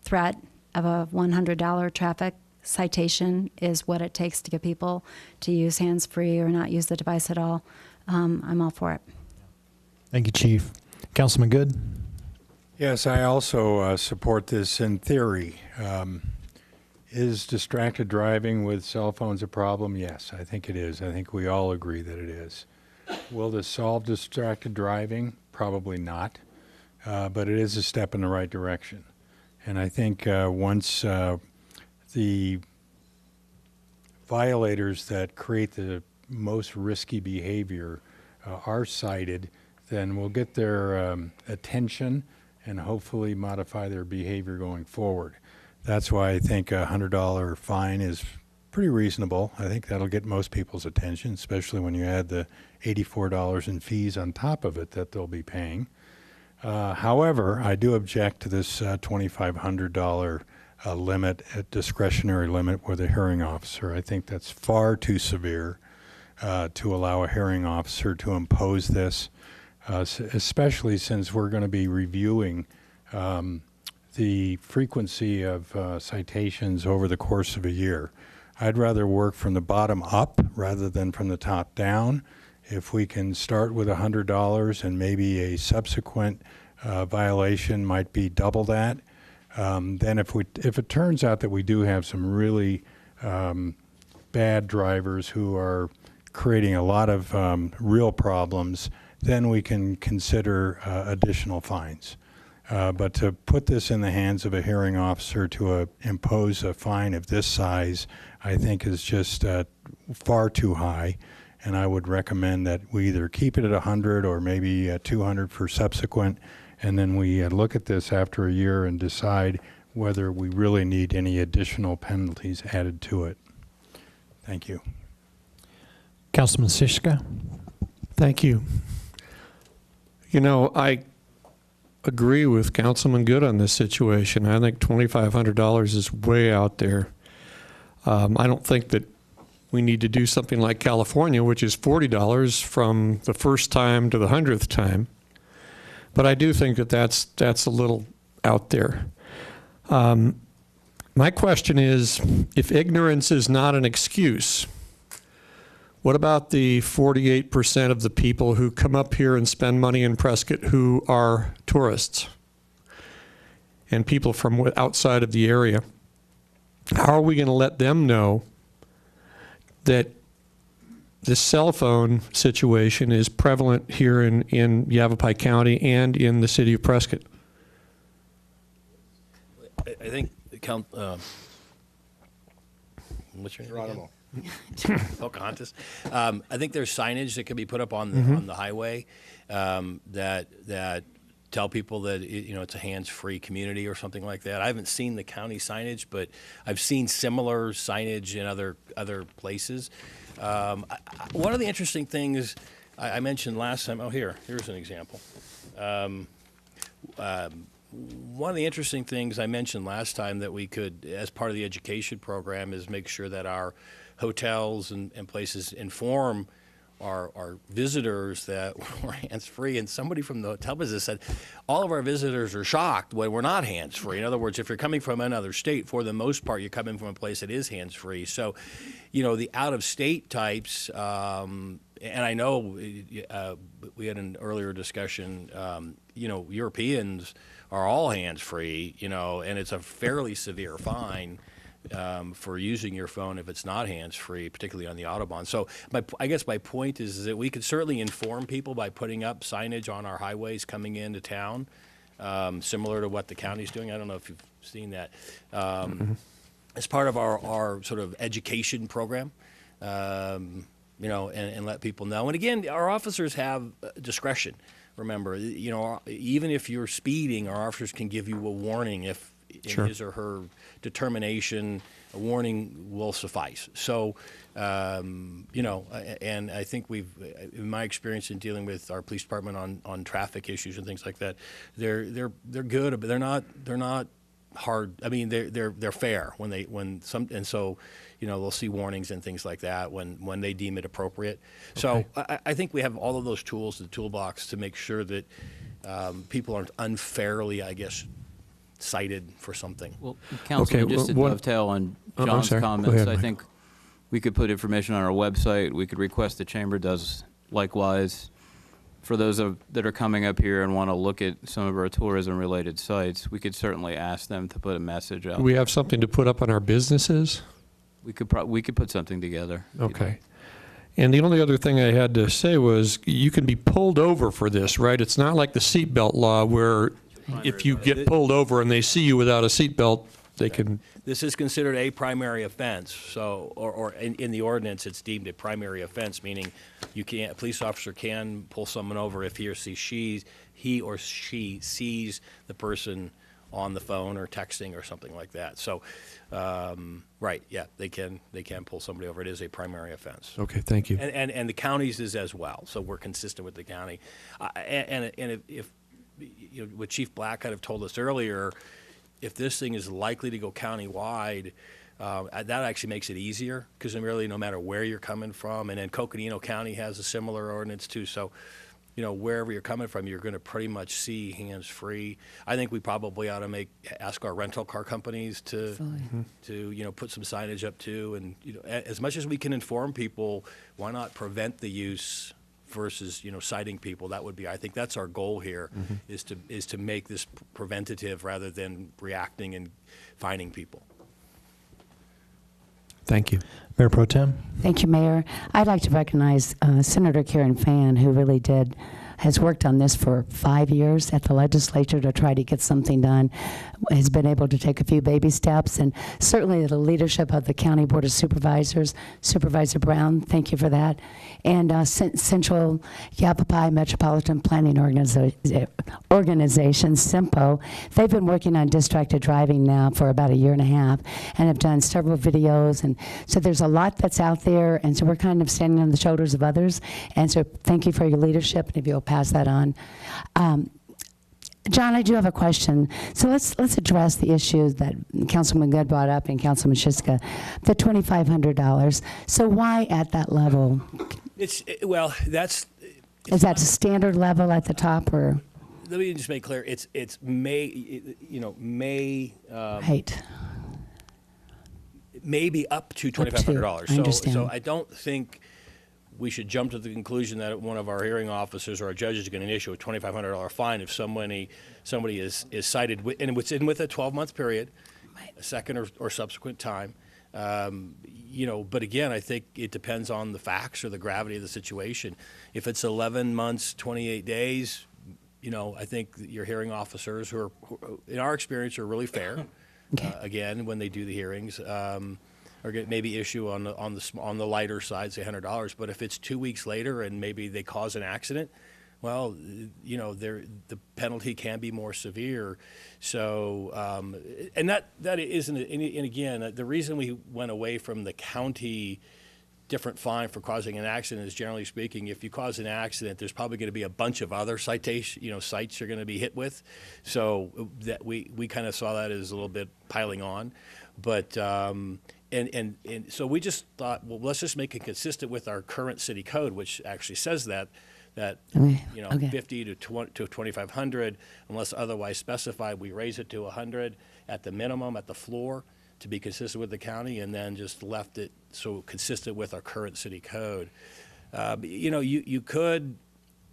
threat of a $100 traffic citation is what it takes to get people to use hands-free or not use the device at all, I'm all for it. Thank you, Chief. Councilman Good? Yes, I also support this in theory. Is distracted driving with cell phones a problem? Yes, I think it is. I think we all agree that it is. Will this solve distracted driving? Probably not, but it is a step in the right direction. And I think once the violators that create the most risky behavior are cited, then we'll get their attention and hopefully modify their behavior going forward. That's why I think a $100 fine is pretty reasonable. I think that'll get most people's attention, especially when you add the $84 in fees on top of it that they'll be paying. However, I do object to this $2,500 limit, a discretionary limit with a hearing officer. I think that's far too severe to allow a hearing officer to impose this, especially since we're going to be reviewing the frequency of citations over the course of a year. I'd rather work from the bottom up rather than from the top down. If we can start with $100 and maybe a subsequent violation might be double that, then if it turns out that we do have some really bad drivers who are creating a lot of real problems, then we can consider additional fines. But to put this in the hands of a hearing officer to impose a fine of this size, I think is just far too high. And I would recommend that we either keep it at 100 or maybe 200 for subsequent, and then we look at this after a year and decide whether we really need any additional penalties added to it. Thank you. Councilman Sishka? Thank you. You know, I agree with Councilman Good on this situation. I think $2,500 is way out there. I don't think that we need to do something like California, which is $40 from the first time to the 100th time. But I do think that that's a little out there. My question is, if ignorance is not an excuse, what about the 48% of the people who come up here and spend money in Prescott who are tourists and people from outside of the area? How are we going to let them know that this cell phone situation is prevalent here in Yavapai County and in the city of Prescott? I think what's your name Geronimo. Pocahontas. I think there's signage that can be put up on the highway that tell people that it's a hands-free community or something like that. I haven't seen the county signage, but I've seen similar signage in other places. One of the interesting things I mentioned last time. Oh, here's an example. One of the interesting things I mentioned last time that we could, as part of the education program, is make sure that our hotels and places inform our visitors that we're hands-free. And somebody from the hotel business said, all of our visitors are shocked when we're not hands-free. In other words, if you're coming from another state, for the most part, you're coming from a place that is hands-free. So, the out-of-state types, and I know we had an earlier discussion, Europeans are all hands-free, and it's a fairly severe fine for using your phone if it's not hands-free, particularly on the Autobahn. So I guess my point is that we could certainly inform people by putting up signage on our highways coming into town, similar to what the county's doing. I don't know if you've seen that. As part of our sort of education program, and let people know. And again, our officers have discretion remember, even if you're speeding, our officers can give you a warning if in Sure. his or her determination, a warning will suffice. So, and I think in my experience in dealing with our police department on traffic issues and things like that, they're good, but they're not hard. I mean, they're fair and so, they'll see warnings and things like that when they deem it appropriate. So I think we have all of those tools in the toolbox to make sure that people aren't unfairly, I guess, cited for something. Well, Councilman, just to dovetail on John's comments, ahead, I Mike. think we could put information on our website. We could request the chamber does likewise. For those that are coming up here and want to look at some of our tourism-related sites, we could certainly ask them to put a message out. Do we have something to put up on our businesses? We could put something together. Okay. And the only other thing I had to say was you can be pulled over for this, right? It's not like the seatbelt law where if you get pulled over and they see you without a seatbelt, they can. This is considered a primary offense. So, or in the ordinance, it's deemed a primary offense, meaning a police officer can pull someone over if he or she sees the person on the phone or texting or something like that. So, right, yeah, they can pull somebody over. It is a primary offense. Okay, thank you. And the counties is as well. So we're consistent with the county. And if what Chief Black kind of told us earlier, if this thing is likely to go countywide, that actually makes it easier because really no matter where you're coming from, and then Coconino County has a similar ordinance too. So, wherever you're coming from, you're going to pretty much see hands-free. I think we probably ought to ask our rental car companies to put some signage up too. And as much as we can inform people, why not prevent the use versus citing people? That would be, I think that's our goal here, is to make this preventative rather than reacting and fining people. Thank you. Mayor Pro Tem? Thank you, Mayor. I'd like to recognize Senator Karen Fan, who really has worked on this for 5 years at the legislature to try to get something done, has been able to take a few baby steps, and certainly the leadership of the County Board of Supervisors, Supervisor Brown, thank you for that, and Central Yavapai Metropolitan Planning Organization, SIMPO. They've been working on distracted driving now for about 1.5 years and have done several videos, and so there's a lot that's out there, and so we're kind of standing on the shoulders of others, and so thank you for your leadership, and if you'll pass that on. John, I do have a question. So let's address the issue that Councilman Good brought up and Councilman Shiska, the $2,500. So why at that level? Is that a standard level at the top, or? Let me just make clear. It's Height. Maybe up to $2,500. I understand. So I don't think we should jump to the conclusion that one of our hearing officers or our judges is going to issue a $2,500 fine if somebody is cited and within a 12-month period, a second or subsequent time. But again, I think it depends on the facts or the gravity of the situation. If it's 11 months, 28 days, I think your hearing officers, who are, in our experience, are really fair. Again, when they do the hearings, or maybe issue on the lighter side, say $100. But if it's 2 weeks later and maybe they cause an accident, well, the penalty can be more severe. So, and that isn't. And again, the reason we went away from the county different fine for causing an accident is, generally speaking, if you cause an accident, there's probably going to be a bunch of other sites you're going to be hit with. So that we kind of saw that as a little bit piling on, but. And so we just thought, well, let's just make it consistent with our current city code, which actually says that 50 to 2,500, unless otherwise specified, we raise it to 100 at the minimum, at the floor, to be consistent with the county, and then just left it so consistent with our current city code. You could.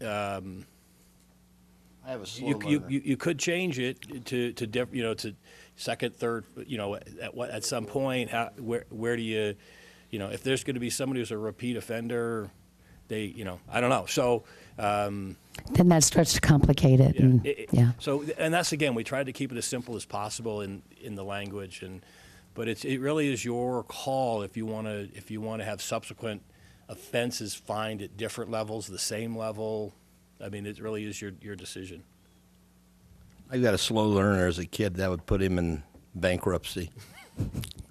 I have a slow you could change it to second, third, at some point, where do you, if there's going to be somebody who's a repeat offender, I don't know. So. Then that starts to complicate it. So, and that's, again, we tried to keep it as simple as possible in the language, but it really is your call if you want to have subsequent offenses fined at different levels, the same level. I mean, it really is your decision. I got a slow learner as a kid. That would put him in bankruptcy.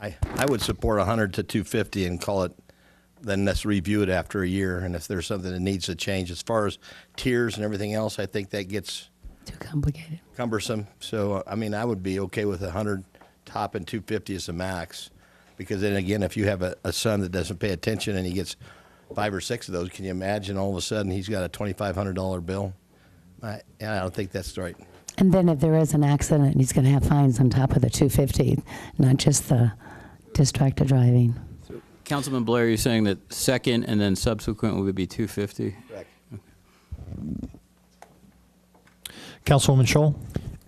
I would support 100 to 250 and call it, then let's review it after a year. And if there's something that needs to change, as far as tiers and everything else, I think that gets Too complicated. cumbersome. So, I mean, I would be okay with 100 top and 250 as the max. Because then again, if you have a son that doesn't pay attention and he gets 5 or 6 of those, can you imagine all of a sudden he's got a $2,500 bill? I don't think that's right. And then if there is an accident, he's going to have fines on top of the 250, not just the distracted driving. Councilman Blair, you're saying that second and then subsequent would be 250? Correct. Councilwoman Scholl?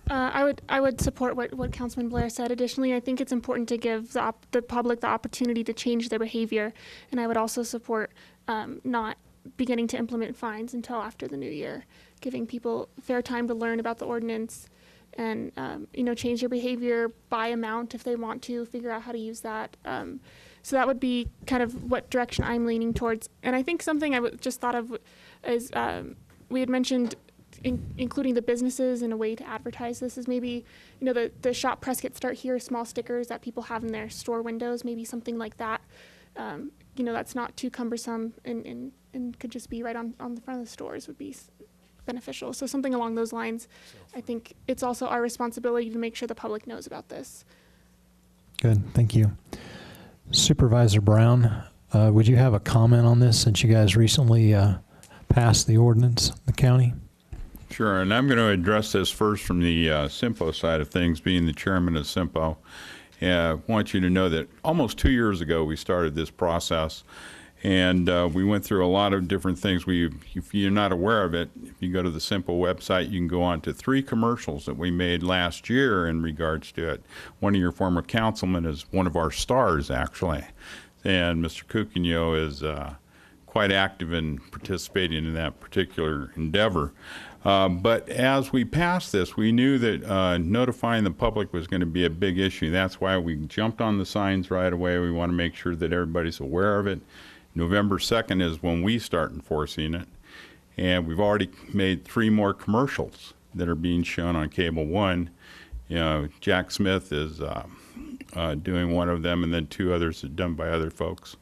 I would support what Councilman Blair said. Additionally, I think it's important to give the public the opportunity to change their behavior, and I would also support not beginning to implement fines until after the new year, giving people fair time to learn about the ordinance and change their behavior by amount if they want to, figure out how to use that. So that would be kind of what direction I'm leaning towards. And I think something just thought of is we had mentioned including the businesses in a way to advertise this is maybe, the Shop Prescott Start Here small stickers that people have in their store windows, maybe something like that. That's not too cumbersome and could just be right on the front of the stores would be beneficial. So something along those lines. I think it's also our responsibility to make sure the public knows about this. Good, thank you. Supervisor Brown, would you have a comment on this since you guys recently passed the ordinance, the county? Sure, and I'm going to address this first from the SIMPO side of things, being the chairman of SIMPO. I want you to know that almost 2 years ago we started this process, and we went through a lot of different things. If you're not aware of it, if you go to the SIMPO website, you can go on to 3 commercials that we made last year in regards to it. One of your former councilmen is one of our stars, actually, and Mr. Cucugno is quite active in participating in that particular endeavor. But as we passed this, we knew that notifying the public was going to be a big issue. That's why we jumped on the signs right away. We want to make sure that everybody's aware of it. November 2nd is when we start enforcing it. And we've already made 3 more commercials that are being shown on Cable One. Jack Smith is doing one of them, and then 2 others are done by other folks,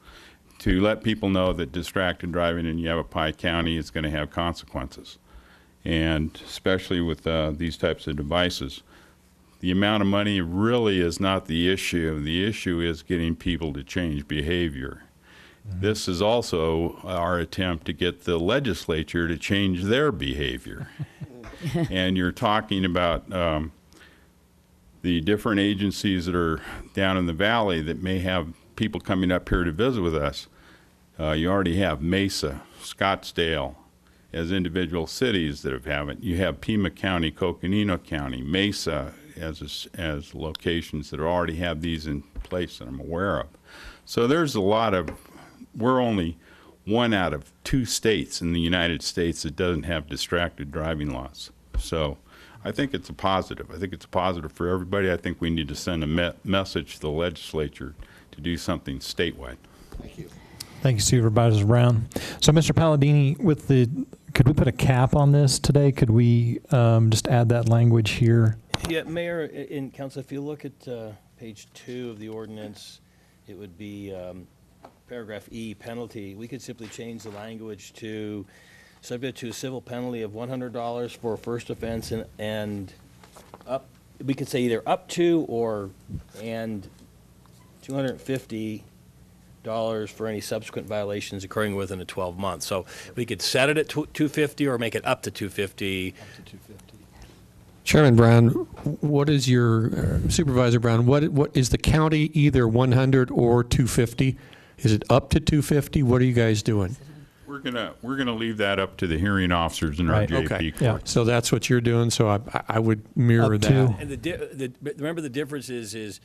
to let people know that distracted driving in Yavapai County is going to have consequences. And especially with these types of devices, the amount of money really is not the issue. The issue is getting people to change behavior. Mm-hmm. This is also our attempt to get the legislature to change their behavior. And you're talking about the different agencies that are down in the valley that may have people coming up here to visit with us. You already have Mesa, Scottsdale, as individual cities that have it. You have Pima County, Coconino County, Mesa as locations that already have these in place that I'm aware of. So there's a lot of, we're only 1 out of 2 states in the United States that doesn't have distracted driving laws. So I think it's a positive. I think it's a positive for everybody. I think we need to send a message to the legislature to do something statewide. Thank you. Thank you, Supervisor Brown. So, Mr. Palladini, could we put a cap on this today? Could we just add that language here? Yeah, Mayor and Council, if you look at page 2 of the ordinance, it would be paragraph E, penalty. We could simply change the language to subject to a civil penalty of $100 for a first offense and up. We could say either up to and $250 for any subsequent violations occurring within a 12 months. So we could set it at 250 or make it up to 250. Chairman Brown, what is your Supervisor Brown? What is the county either 100 or 250? Is it up to 250? What are you guys doing? We're gonna leave that up to the hearing officers in our JP Okay. court. Yeah. So that's what you're doing. So I would mirror that. And remember the difference is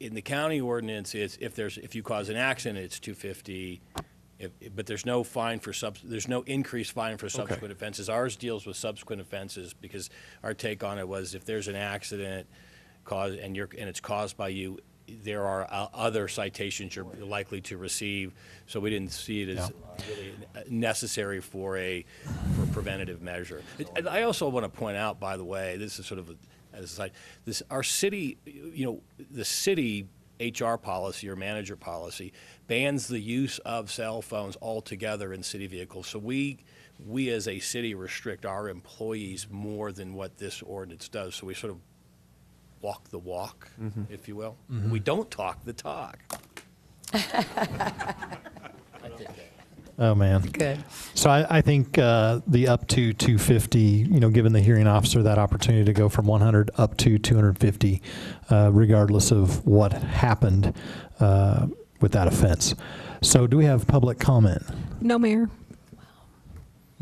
in the county ordinance, if you cause an accident, it's 250. But there's no fine for there's no increased fine for subsequent offenses. Ours deals with subsequent offenses because our take on it was if there's an accident and it's caused by you, there are other citations you're likely to receive, so we didn't see it as really necessary for a preventative measure. And I also want to point out, by the way, this is sort of as a side, our city, the city HR policy or manager policy bans the use of cell phones altogether in city vehicles. So we as a city restrict our employees more than what this ordinance does. So we sort of walk the walk, if you will. We don't talk the talk. Oh, man. Good. So I think the up to 250, giving the hearing officer that opportunity to go from 100 up to 250, regardless of what happened with that offense. So do we have public comment? No, Mayor.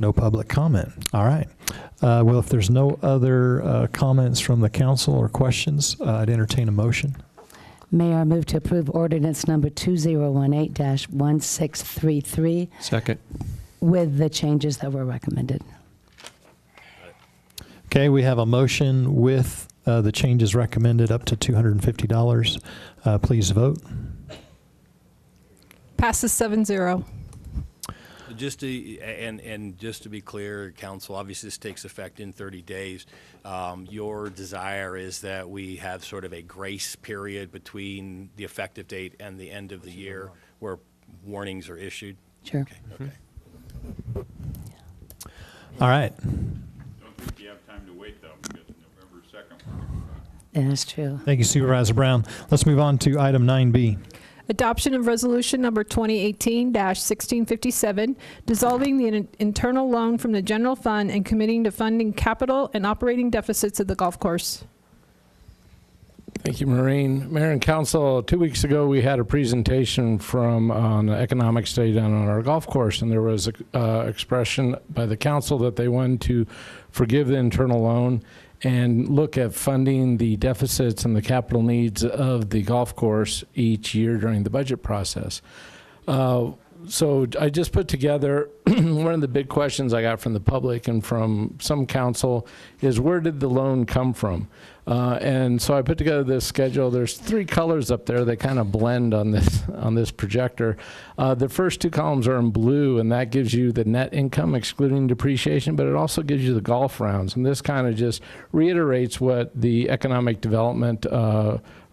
No public comment. All right. Well, if there's no other comments from the council or questions, I'd entertain a motion. Mayor, I move to approve ordinance number 2018-1633 Second. with the changes that were recommended. Okay, we have a motion with the changes recommended up to $250. Please vote. Passes 7-0. Just to be clear, council, obviously this takes effect in 30 days. Your desire is that we have sort of a grace period between the effective date and the end of the year where warnings are issued? Sure. Okay. All right. Don't think you have time to wait, though, because November 2nd. That's true. Thank you, Supervisor Brown. Let's move on to item 9B. Adoption of resolution number 2018-1657, dissolving the internal loan from the general fund and committing to funding capital and operating deficits of the golf course. Thank you, Maureen. Mayor and Council, 2 weeks ago we had a presentation from an economic study done on our golf course, and there was an expression by the council that they wanted to forgive the internal loan and look at funding the deficits and the capital needs of the golf course each year during the budget process. So I just put together one of the big questions I got from the public and from some council is, where did the loan come from? And so I put together this schedule. There's 3 colors up there that kind of blend on this projector. The first 2 columns are in blue, and that gives you the net income excluding depreciation, but it also gives you the golf rounds. And this kind of just reiterates what the economic development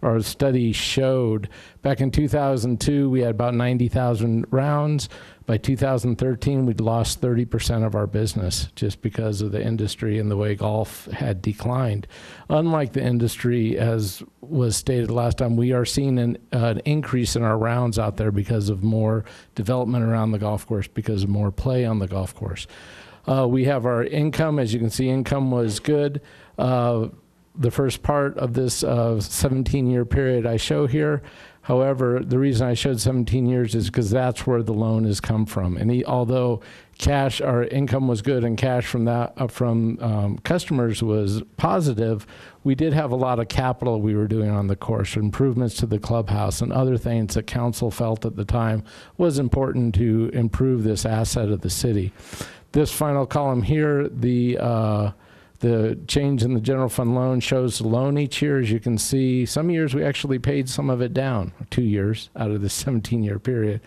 our study showed. Back in 2002, we had about 90,000 rounds. By 2013, we'd lost 30% of our business just because of the industry and the way golf had declined. Unlike the industry, as was stated last time, we are seeing an increase in our rounds out there because of more development around the golf course, because of more play on the golf course. We have our income. As you can see, income was good. The first part of this 17-year period I show here. However, the reason I showed 17 years is because that's where the loan has come from. And although cash, our income was good and cash from that from customers was positive, we did have a lot of capital we were doing on the course, improvements to the clubhouse and other things that council felt at the time was important to improve this asset of the city. This final column here, the change in the general fund loan shows the loan each year. As you can see, some years we actually paid some of it down, 2 years out of this 17-year period.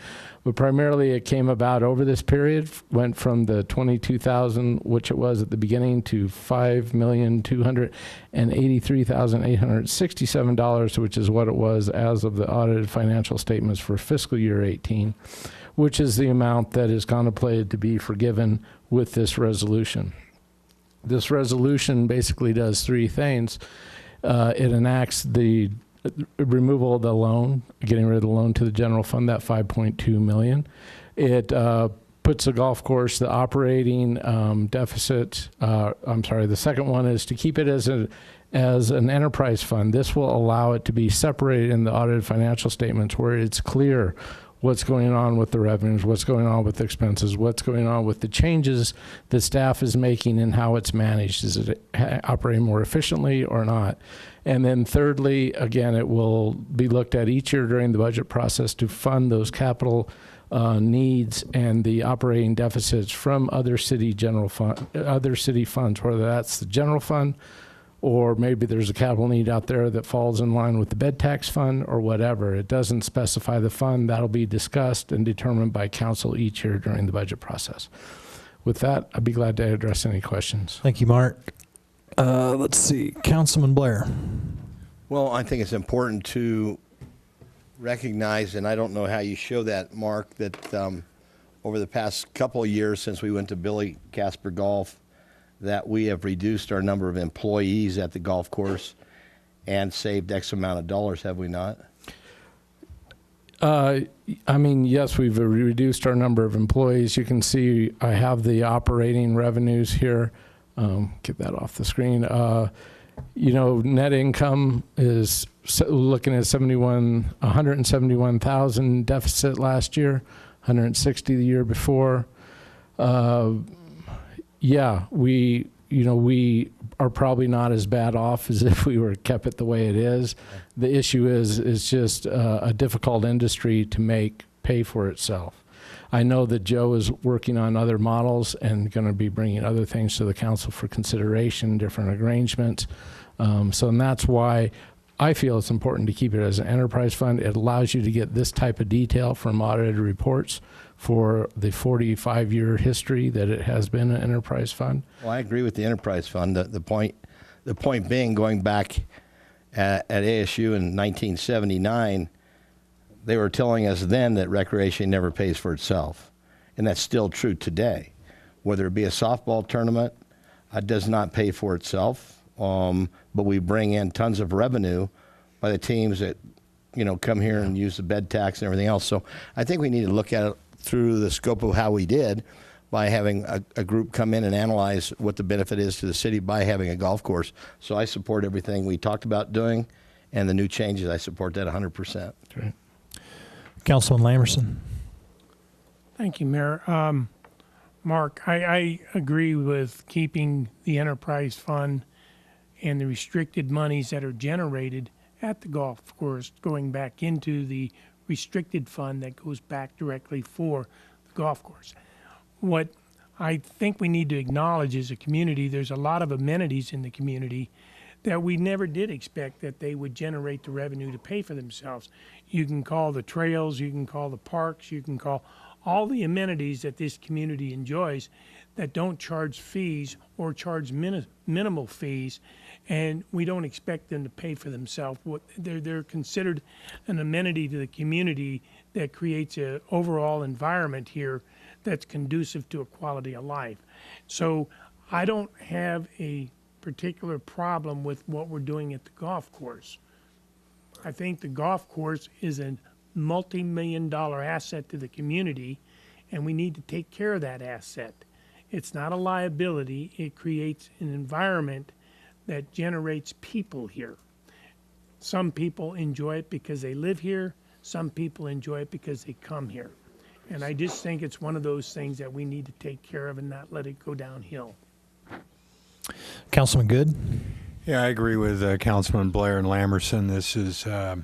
But primarily it came about over this period, went from the $22,000, which it was at the beginning, to $5,283,867, which is what it was as of the audited financial statements for fiscal year 18, which is the amount that is contemplated to be forgiven with this resolution. This resolution basically does 3 things. It enacts the removal of the loan, getting rid of the loan to the general fund, that $5.2 million. It puts the golf course, the operating deficit, the second one is to keep it as an enterprise fund. This will allow it to be separated in the audited financial statements where it's clear what's going on with the revenues, what's going on with expenses, what's going on with the changes the staff is making and how it's managed. Is it operating more efficiently or not? And then thirdly, again, it will be looked at each year during the budget process to fund those capital needs and the operating deficits from other city funds, whether that's the general fund or maybe there's a capital need out there that falls in line with the bed tax fund or whatever. It doesn't specify the fund. That'll be discussed and determined by council each year during the budget process. With that, I'd be glad to address any questions. Thank you, Mark. Let's see, Councilman Blair. Well, I think it's important to recognize, and I don't know how you show that, Mark, that over the past couple of years since we went to Billy Casper Golf, that we have reduced our number of employees at the golf course and saved X amount of dollars, have we not? I mean, yes, we've reduced our number of employees. You can see I have the operating revenues here. Get that off the screen. You know, net income is looking at 171,000 deficit last year, 160 the year before. Yeah, we are probably not as bad off as if we were kept it the way it is. The issue is just a difficult industry to pay for itself. I know that Joe is working on other models and going to be bringing other things to the council for consideration, different arrangements. And that's why I feel it's important to keep it as an enterprise fund. It allows you to get this type of detail from audited reports for the 45-year history that it has been an enterprise fund. Well, I agree with the enterprise fund. The point being, going back at ASU in 1979, they were telling us then that recreation never pays for itself, and that's still true today. Whether it be a softball tournament, it does not pay for itself, but we bring in tons of revenue by the teams that come here and use the bed tax and everything else. So I think we need to look at it through the scope of how we did by having a group come in and analyze what the benefit is to the city by having a golf course. So I support everything we talked about doing, and the new changes, I support that 100%. Great. Councilman Lamerson. Thank you, Mayor. Mark, I agree with keeping the enterprise fund and the restricted monies that are generated at the golf course going back into the restricted fund that goes back directly for the golf course. What I think we need to acknowledge as a community, there's a lot of amenities in the community that we never did expect that they would generate the revenue to pay for themselves. You can call the trails, you can call the parks, you can call all the amenities that this community enjoys that don't charge fees or charge minimal fees, and we don't expect them to pay for themselves. They're considered an amenity to the community that creates an overall environment here that's conducive to a quality of life. So I don't have a particular problem with what we're doing at the golf course. I think the golf course is a multi-million-dollar asset to the community, and we need to take care of that asset. It's not a liability. It creates an environment that generates people here. Some people enjoy it because they live here. Some people enjoy it because they come here. And I just think it's one of those things that we need to take care of and not let it go downhill. Councilman Good. Yeah, I agree with Councilman Blair and Lamerson. This is, I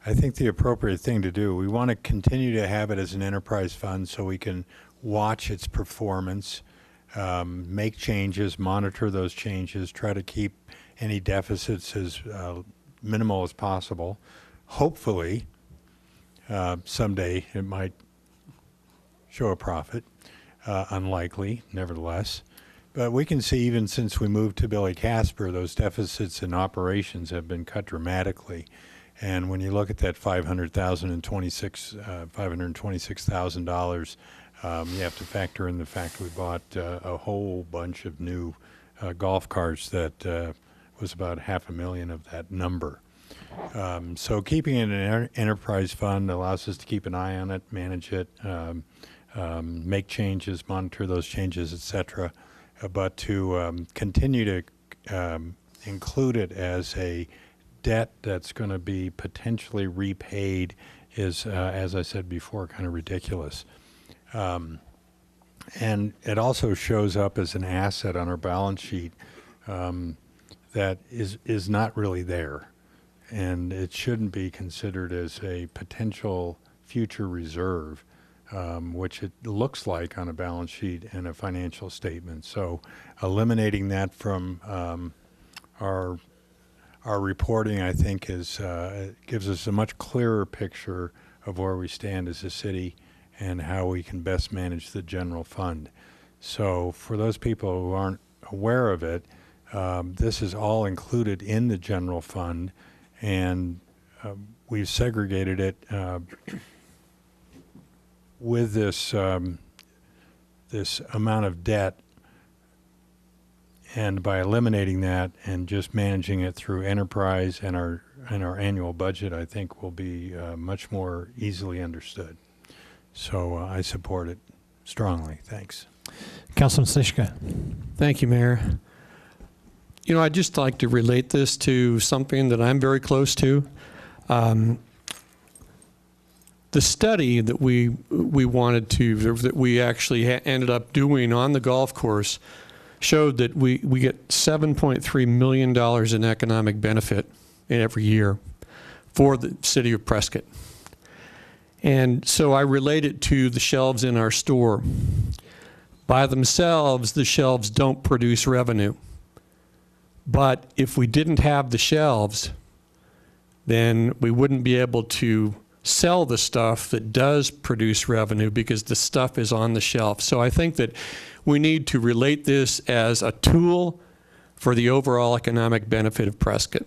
think, the appropriate thing to do. We want to continue to have it as an enterprise fund so we can watch its performance, make changes, monitor those changes, try to keep any deficits as minimal as possible. Hopefully, someday it might show a profit. Unlikely, nevertheless. But we can see even since we moved to Billy Casper, those deficits in operations have been cut dramatically. And when you look at that $526,000, you have to factor in the fact we bought a whole bunch of new golf carts that was about $500,000 of that number. So keeping it in an enterprise fund allows us to keep an eye on it, manage it, make changes, monitor those changes, etc. But to continue to include it as a debt that's going to be potentially repaid is, as I said before, kind of ridiculous. And it also shows up as an asset on our balance sheet that is not really there. And it shouldn't be considered as a potential future reserve, which it looks like on a balance sheet and a financial statement. So eliminating that from our reporting, I think, gives us a much clearer picture of where we stand as a city and how we can best manage the general fund. So for those people who aren't aware of it, this is all included in the general fund, and we've segregated it with this this amount of debt, and by eliminating that and just managing it through enterprise and our annual budget, I think will be much more easily understood. So I support it strongly. Thanks. Councilman Stishka. Thank you, Mayor. You know, I'd just like to relate this to something that I'm very close to. The study that we wanted to, that we actually ended up doing on the golf course, showed that we get $7.3 million in economic benefit in every year for the city of Prescott. And so I relate it to the shelves in our store. By themselves, the shelves don't produce revenue. But if we didn't have the shelves, then we wouldn't be able to sell the stuff that does produce revenue because the stuff is on the shelf. So I think that we need to relate this as a tool for the overall economic benefit of Prescott.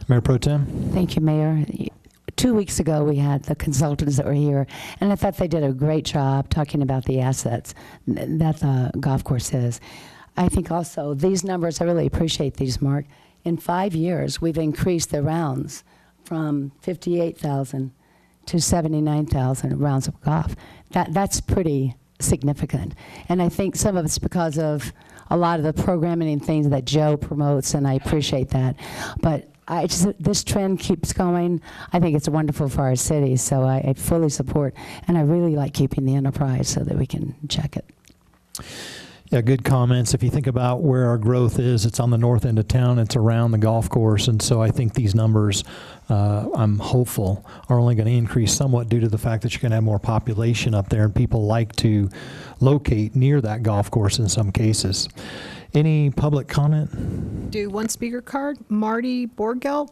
Mayor Pro Tem. Thank you, Mayor. 2 weeks ago, we had the consultants that were here, and I thought they did a great job talking about the assets that the golf course is. I think also these numbers, I really appreciate these, Mark. In 5 years, we've increased the rounds from 58,000 to 79,000 rounds of golf. That's pretty significant. And I think some of it's because of a lot of the programming and things that Joe promotes, and I appreciate that. But this trend keeps going. I think it's wonderful for our city, so I fully support, and I really like keeping the enterprise so that we can check it. Yeah, good comments. If you think about where our growth is, it's on the north end of town. It's around the golf course. And so I think these numbers, I'm hopeful, are only going to increase somewhat due to the fact that you're going to have more population up there and people like to locate near that golf course in some cases. Any public comment? Do one speaker card. Marty Borgelt.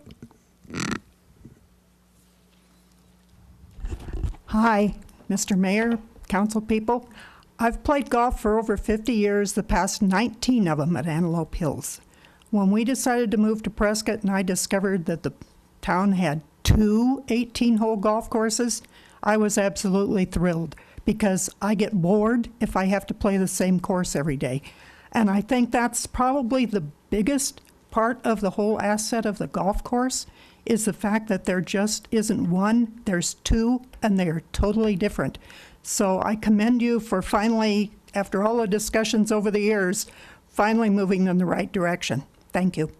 Hi, Mr. Mayor, council people. I've played golf for over 50 years, the past 19 of them at Antelope Hills. When we decided to move to Prescott and I discovered that the town had 2 18-hole golf courses, I was absolutely thrilled because I get bored if I have to play the same course every day. And I think that's probably the biggest part of the whole asset of the golf course is the fact that there just isn't one, there's 2, and they are totally different. So I commend you for finally, after all the discussions over the years, finally moving in the right direction. Thank you.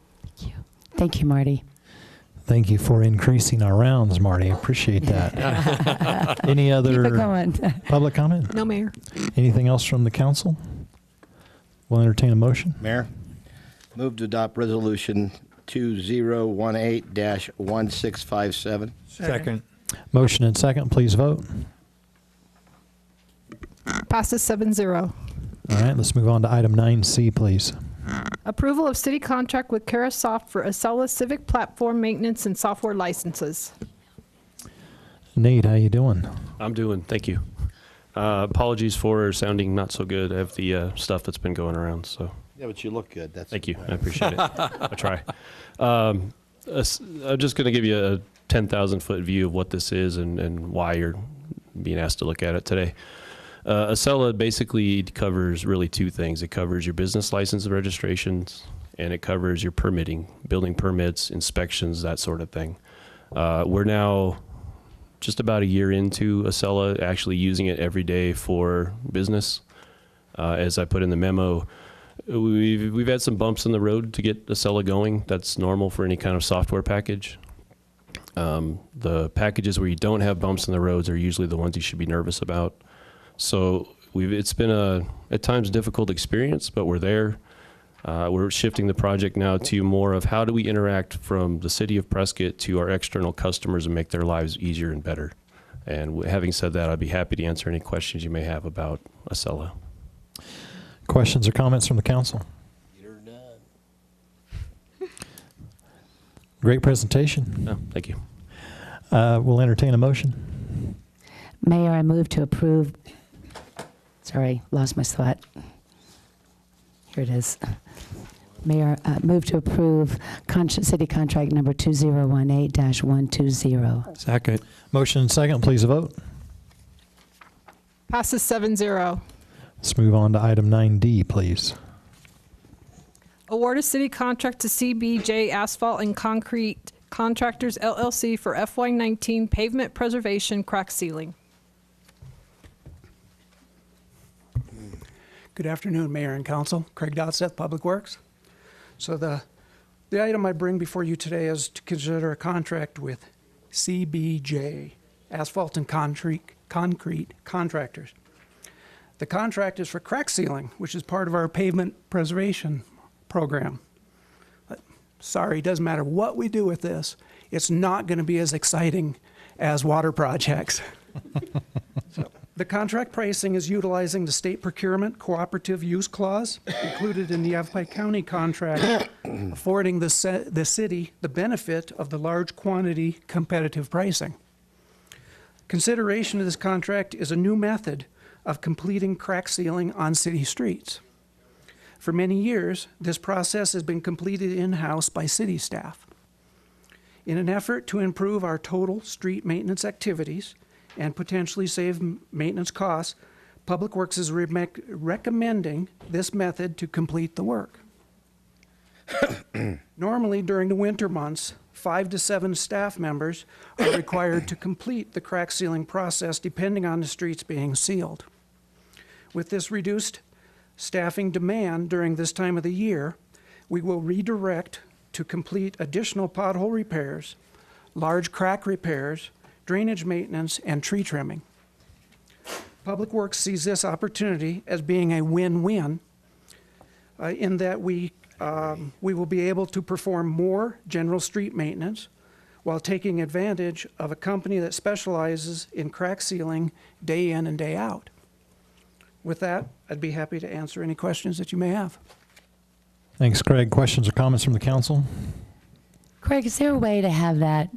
Thank you, Marty. Thank you for increasing our rounds, Marty. Appreciate that. Any other Keep it going. public comment? No, Mayor. Anything else from the council? We'll entertain a motion. Mayor, move to adopt resolution 2018-1657. Second. Motion and second. Please vote. Passes 7-0. All right, let's move on to item 9C, please. Approval of city contract with Carasoft for Acela Civic Platform Maintenance and Software Licenses. Nate, how you doing? I'm doing, thank you. Apologies for sounding not so good. I have the stuff that's been going around, so. Yeah, but you look good. Thank you, I appreciate it. I try. I'm just going to give you a 10,000-foot view of what this is and why you're being asked to look at it today. Acela basically covers really 2 things. It covers your business license and registrations, and it covers your permitting, building permits, inspections, that sort of thing. We're now just about a year into Acela, actually using it every day for business. As I put in the memo, we've had some bumps in the road to get Acela going. That's normal for any kind of software package. The packages where you don't have bumps in the roads are usually the ones you should be nervous about. So it's been a, at times, difficult experience, but we're there. We're shifting the project now to more of how do we interact from the city of Prescott to our external customers and make their lives easier and better. And having said that, I'd be happy to answer any questions you may have about Acela. Questions or comments from the council? Great presentation. Oh, thank you. We'll entertain a motion. Mayor, I move to approve, sorry, lost my spot. Here it is. Mayor, move to approve city contract number 2018-120. Second. Motion and second, please vote. Passes 7-0. Let's move on to item 9D, please. Award a city contract to CBJ Asphalt and Concrete Contractors LLC for FY19 pavement preservation crack sealing. Good afternoon, Mayor and Council. Craig Dotseth, Public Works. So the item I bring before you today is to consider a contract with CBJ, Asphalt and Concrete Contractors. The contract is for crack sealing, which is part of our pavement preservation program. But sorry, it doesn't matter what we do with this, it's not going to be as exciting as water projects. The contract pricing is utilizing the state procurement cooperative use clause included in the Yavapai County contract, affording the city the benefit of the large quantity competitive pricing. Consideration of this contract is a new method of completing crack sealing on city streets. For many years, this process has been completed in-house by city staff. In an effort to improve our total street maintenance activities and potentially save maintenance costs, Public Works is recommending this method to complete the work. Normally, during the winter months, 5 to 7 staff members are required to complete the crack sealing process depending on the streets being sealed. With this reduced staffing demand during this time of the year, we will redirect to complete additional pothole repairs, large crack repairs, drainage maintenance, and tree trimming. Public Works sees this opportunity as being a win-win in that we will be able to perform more general street maintenance while taking advantage of a company that specializes in crack sealing day in and day out. With that, I'd be happy to answer any questions that you may have. Thanks, Craig. Questions or comments from the council? Craig, is there a way to have that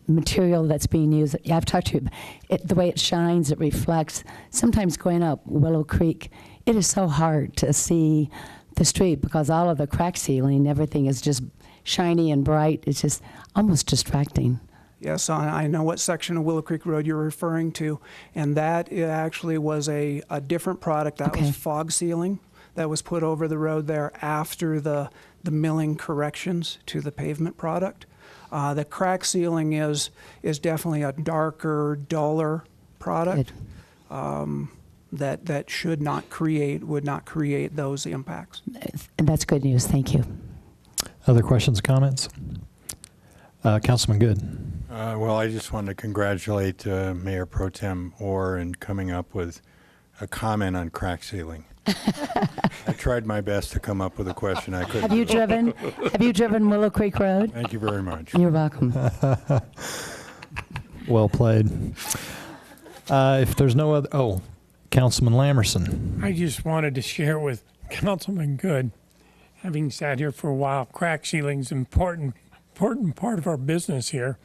material that's being used? Yeah, I've talked to you. The way it shines, it reflects. Sometimes going up Willow Creek, it is so hard to see the street because all of the crack sealing, everything is just shiny and bright. It's just almost distracting. Yes, I know what section of Willow Creek Road you're referring to, and that actually was a different product. That was fog sealing that was put over the road there after the milling corrections to the pavement product. The crack sealing is definitely a darker, duller product that would not create those impacts. And that's good news. Thank you. Other questions, comments? Councilman Good. Well, I just wanted to congratulate Mayor Pro Tem Orr in coming up with a comment on crack sealing. I tried my best to come up with a question I couldn't. Have you driven Willow Creek Road? Thank you very much. You're welcome. Well played. If there's no other, Councilman Lamerson. I just wanted to share with Councilman Good, having sat here for a while, crack sealing is an important part of our business here.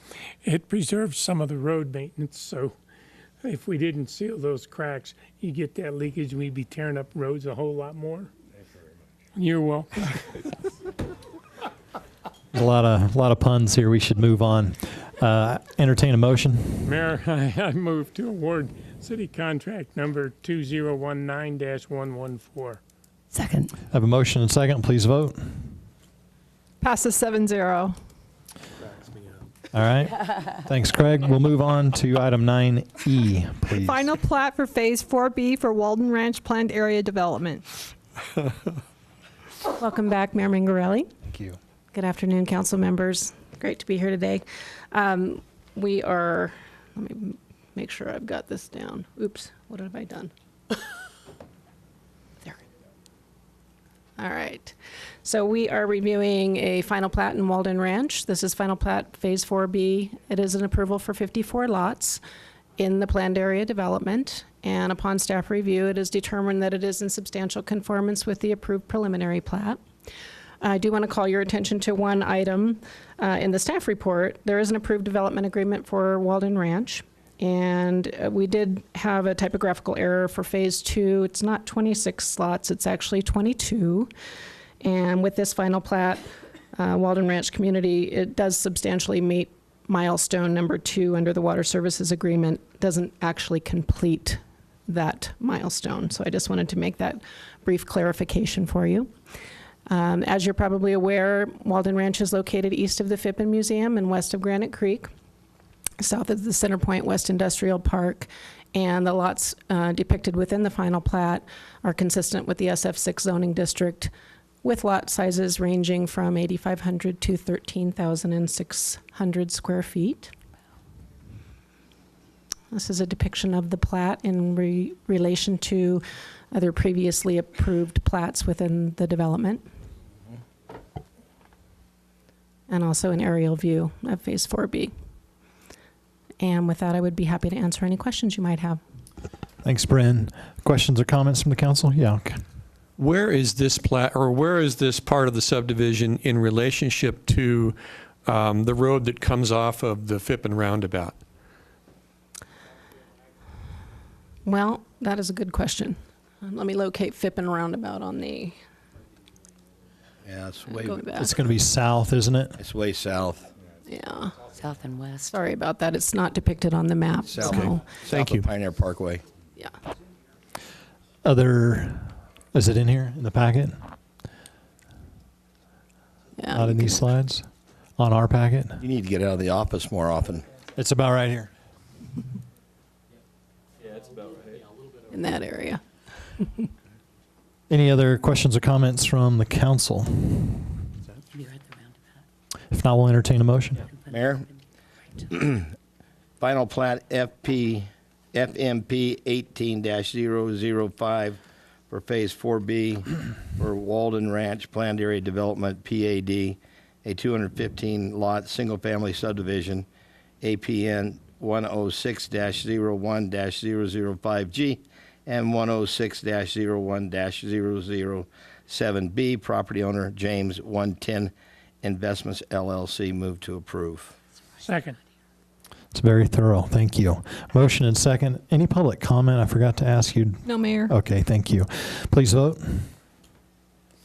It preserves some of the road maintenance, so if we didn't seal those cracks, you get that leakage, we'd be tearing up roads a whole lot more. Thanks very much. You're welcome. There's a lot of puns here. We should move on. Entertain a motion. Mayor, I move to award city contract number 2019-114. Second. I have a motion and second. Please vote. Passes 7-0. All right. Thanks, Craig. We'll move on to item 9E, please. Final plat for Phase 4B for Walden Ranch Planned Area Development. Welcome back, Mayor Mingarelli. Thank you. Good afternoon, council members. Great to be here today. We are, let me make sure I've got this down. Oops, what have I done? There. All right. So we are reviewing a final plat in Walden Ranch. This is final plat Phase 4B. It is an approval for 54 lots in the planned area development. And upon staff review, it is determined that it is in substantial conformance with the approved preliminary plat. I do want to call your attention to one item in the staff report. There is an approved development agreement for Walden Ranch. And we did have a typographical error for phase 2. It's not 26 slots, it's actually 22. And with this final plat, Walden Ranch Community, it does substantially meet milestone number 2 under the Water Services Agreement. Doesn't actually complete that milestone. So I just wanted to make that brief clarification for you. As you're probably aware, Walden Ranch is located east of the Phippen Museum and west of Granite Creek, south of the Center Point West Industrial Park, and the lots depicted within the final plat are consistent with the SF6 zoning district, with lot sizes ranging from 8,500 to 13,600 square feet. This is a depiction of the plat in relation to other previously approved plats within the development. And also an aerial view of Phase 4B. And with that, I would be happy to answer any questions you might have. Thanks, Bryn. Questions or comments from the council? Yeah. Okay. Where is this plat, or where is this part of the subdivision in relationship to the road that comes off of the Phippen roundabout? Well, that is a good question. Let me locate Phippen roundabout on the. Yeah, it's way. It's going to be south, isn't it? It's way south. Yeah. South and west. Sorry about that. It's not depicted on the map. South, So. Thank south you. of Pioneer Parkway. Yeah. Is it in here in the packet? Yeah. Not in these slides? On our packet? You need to get out of the office more often. It's about right here. Yeah, it's about right. In that area. Any other questions or comments from the council? If not, we'll entertain a motion. Mayor, final plat FMP 18-005 for Phase 4B for Walden Ranch Planned Area Development, PAD, a 215-lot single-family subdivision, APN 106-01-005G and 106-01-007B. Property owner James 110 Investments LLC. Move to approve. Second. It's very thorough. Thank you. Motion and second. Any public comment? I forgot to ask you. No, Mayor. Okay, thank you. Please vote.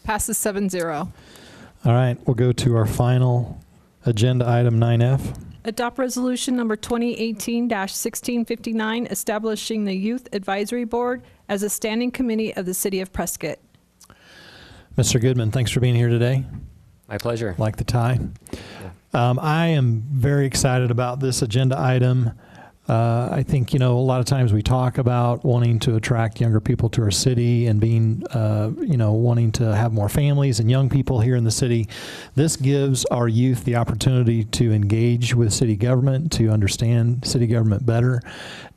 Passes 7-0. All right, we'll go to our final agenda item 9F. Adopt resolution number 2018-1659, establishing the Youth Advisory Board as a standing committee of the City of Prescott. Mr. Goodman, thanks for being here today. My pleasure. Like the tie. I am very excited about this agenda item. I think, a lot of times we talk about wanting to attract younger people to our city and being, wanting to have more families and young people here in the city. This gives our youth the opportunity to engage with city government, to understand city government better,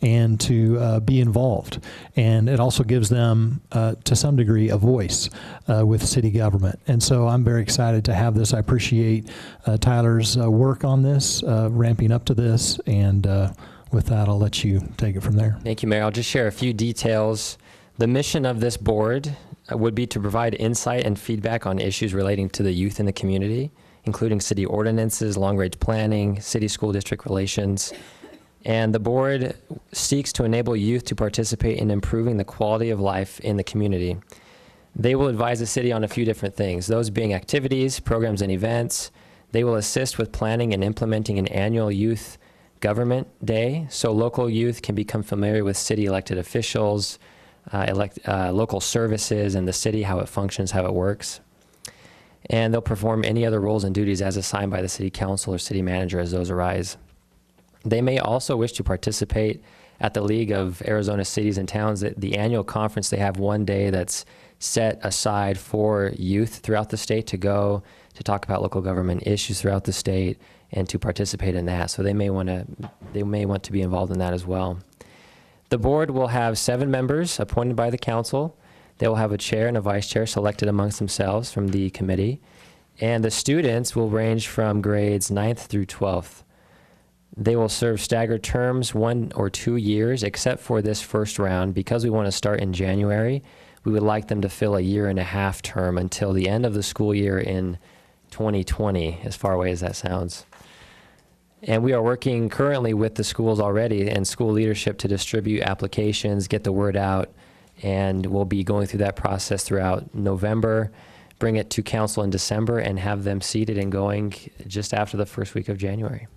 and to be involved. And it also gives them, to some degree, a voice with city government. And so I'm very excited to have this. I appreciate Tyler's work on this, ramping up to this, and with that, I'll let you take it from there. Thank you, Mayor. I'll just share a few details. The mission of this board would be to provide insight and feedback on issues relating to the youth in the community, including city ordinances, long-range planning, city-school district relations. And the board seeks to enable youth to participate in improving the quality of life in the community. They will advise the city on a few different things, those being activities, programs, and events. They will assist with planning and implementing an annual youth government day, so local youth can become familiar with city elected officials, local services, and the city, how it functions, how it works. And they'll perform any other roles and duties as assigned by the city council or city manager as those arise. They may also wish to participate at the League of Arizona Cities and Towns, the annual conference. They have one day that's set aside for youth throughout the state to go to talk about local government issues throughout the state and to participate in that. So they may want to be involved in that as well. The board will have 7 members appointed by the council. They will have a chair and a vice chair selected amongst themselves from the committee. And the students will range from grades 9th through 12th. They will serve staggered terms, 1 or 2 years, except for this first round. Because we want to start in January, we would like them to fill a 1.5-year term until the end of the school year in 2020, as far away as that sounds. And we are working currently with the schools already and school leadership to distribute applications, get the word out, and we'll be going through that process throughout November, bring it to council in December, and have them seated and going just after the first week of January.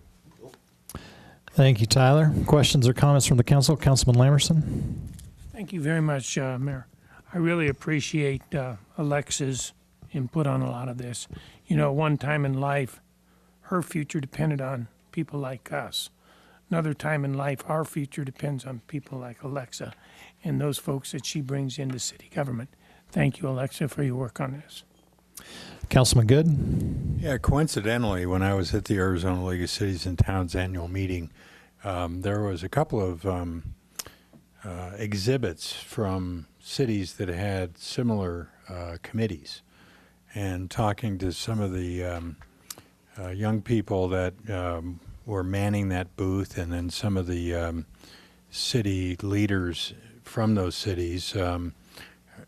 Thank you, Tyler. Questions or comments from the council? Councilman Lamerson? Thank you very much, Mayor. I really appreciate Alexa's input on a lot of this. You know, one time in life, her future depended on people like us. Another time in life, our future depends on people like Alexa and those folks that she brings into city government. Thank you, Alexa, for your work on this. Councilman Good? Yeah, coincidentally, when I was at the Arizona League of Cities and Towns annual meeting, there was a couple of exhibits from cities that had similar committees, and talking to some of the young people that were manning that booth, and then some of the city leaders from those cities,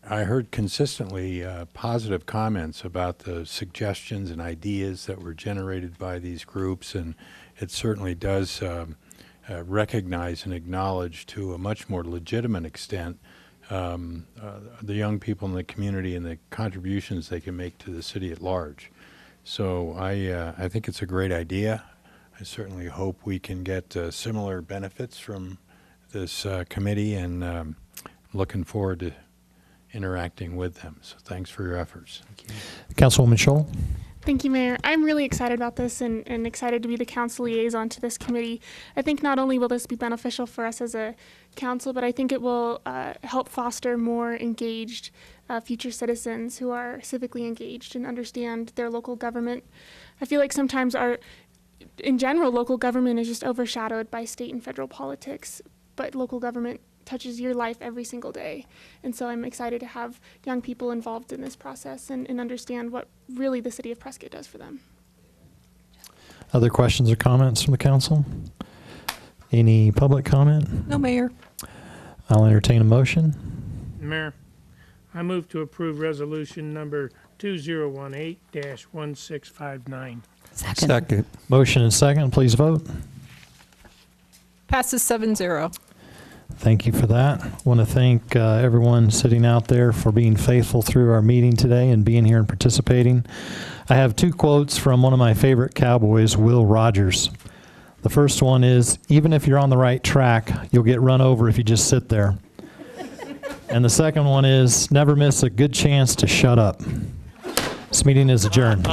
I heard consistently positive comments about the suggestions and ideas that were generated by these groups, and it certainly does recognize and acknowledge to a much more legitimate extent the young people in the community and the contributions they can make to the city at large. So I think it's a great idea. I certainly hope we can get similar benefits from this committee, and looking forward to interacting with them. So thanks for your efforts. Councilwoman Scholl? Thank you, Mayor. I'm really excited about this and excited to be the council liaison to this committee. I think not only will this be beneficial for us as a council, but I think it will help foster more engaged future citizens who are civically engaged and understand their local government. I feel like sometimes in general, local government is just overshadowed by state and federal politics, but local government touches your life every single day. And so I'm excited to have young people involved in this process and understand what really the city of Prescott does for them. Other questions or comments from the council? Any public comment? No, Mayor. I'll entertain a motion. Mayor, I move to approve resolution number 2018-1659. Second. Motion and second. Please vote. Passes 7-0. Thank you for that. I want to thank everyone sitting out there for being faithful through our meeting today and being here and participating. I have two quotes from one of my favorite cowboys, Will Rogers. The first one is, even if you're on the right track, you'll get run over if you just sit there. And the second one is, never miss a good chance to shut up. This meeting is adjourned.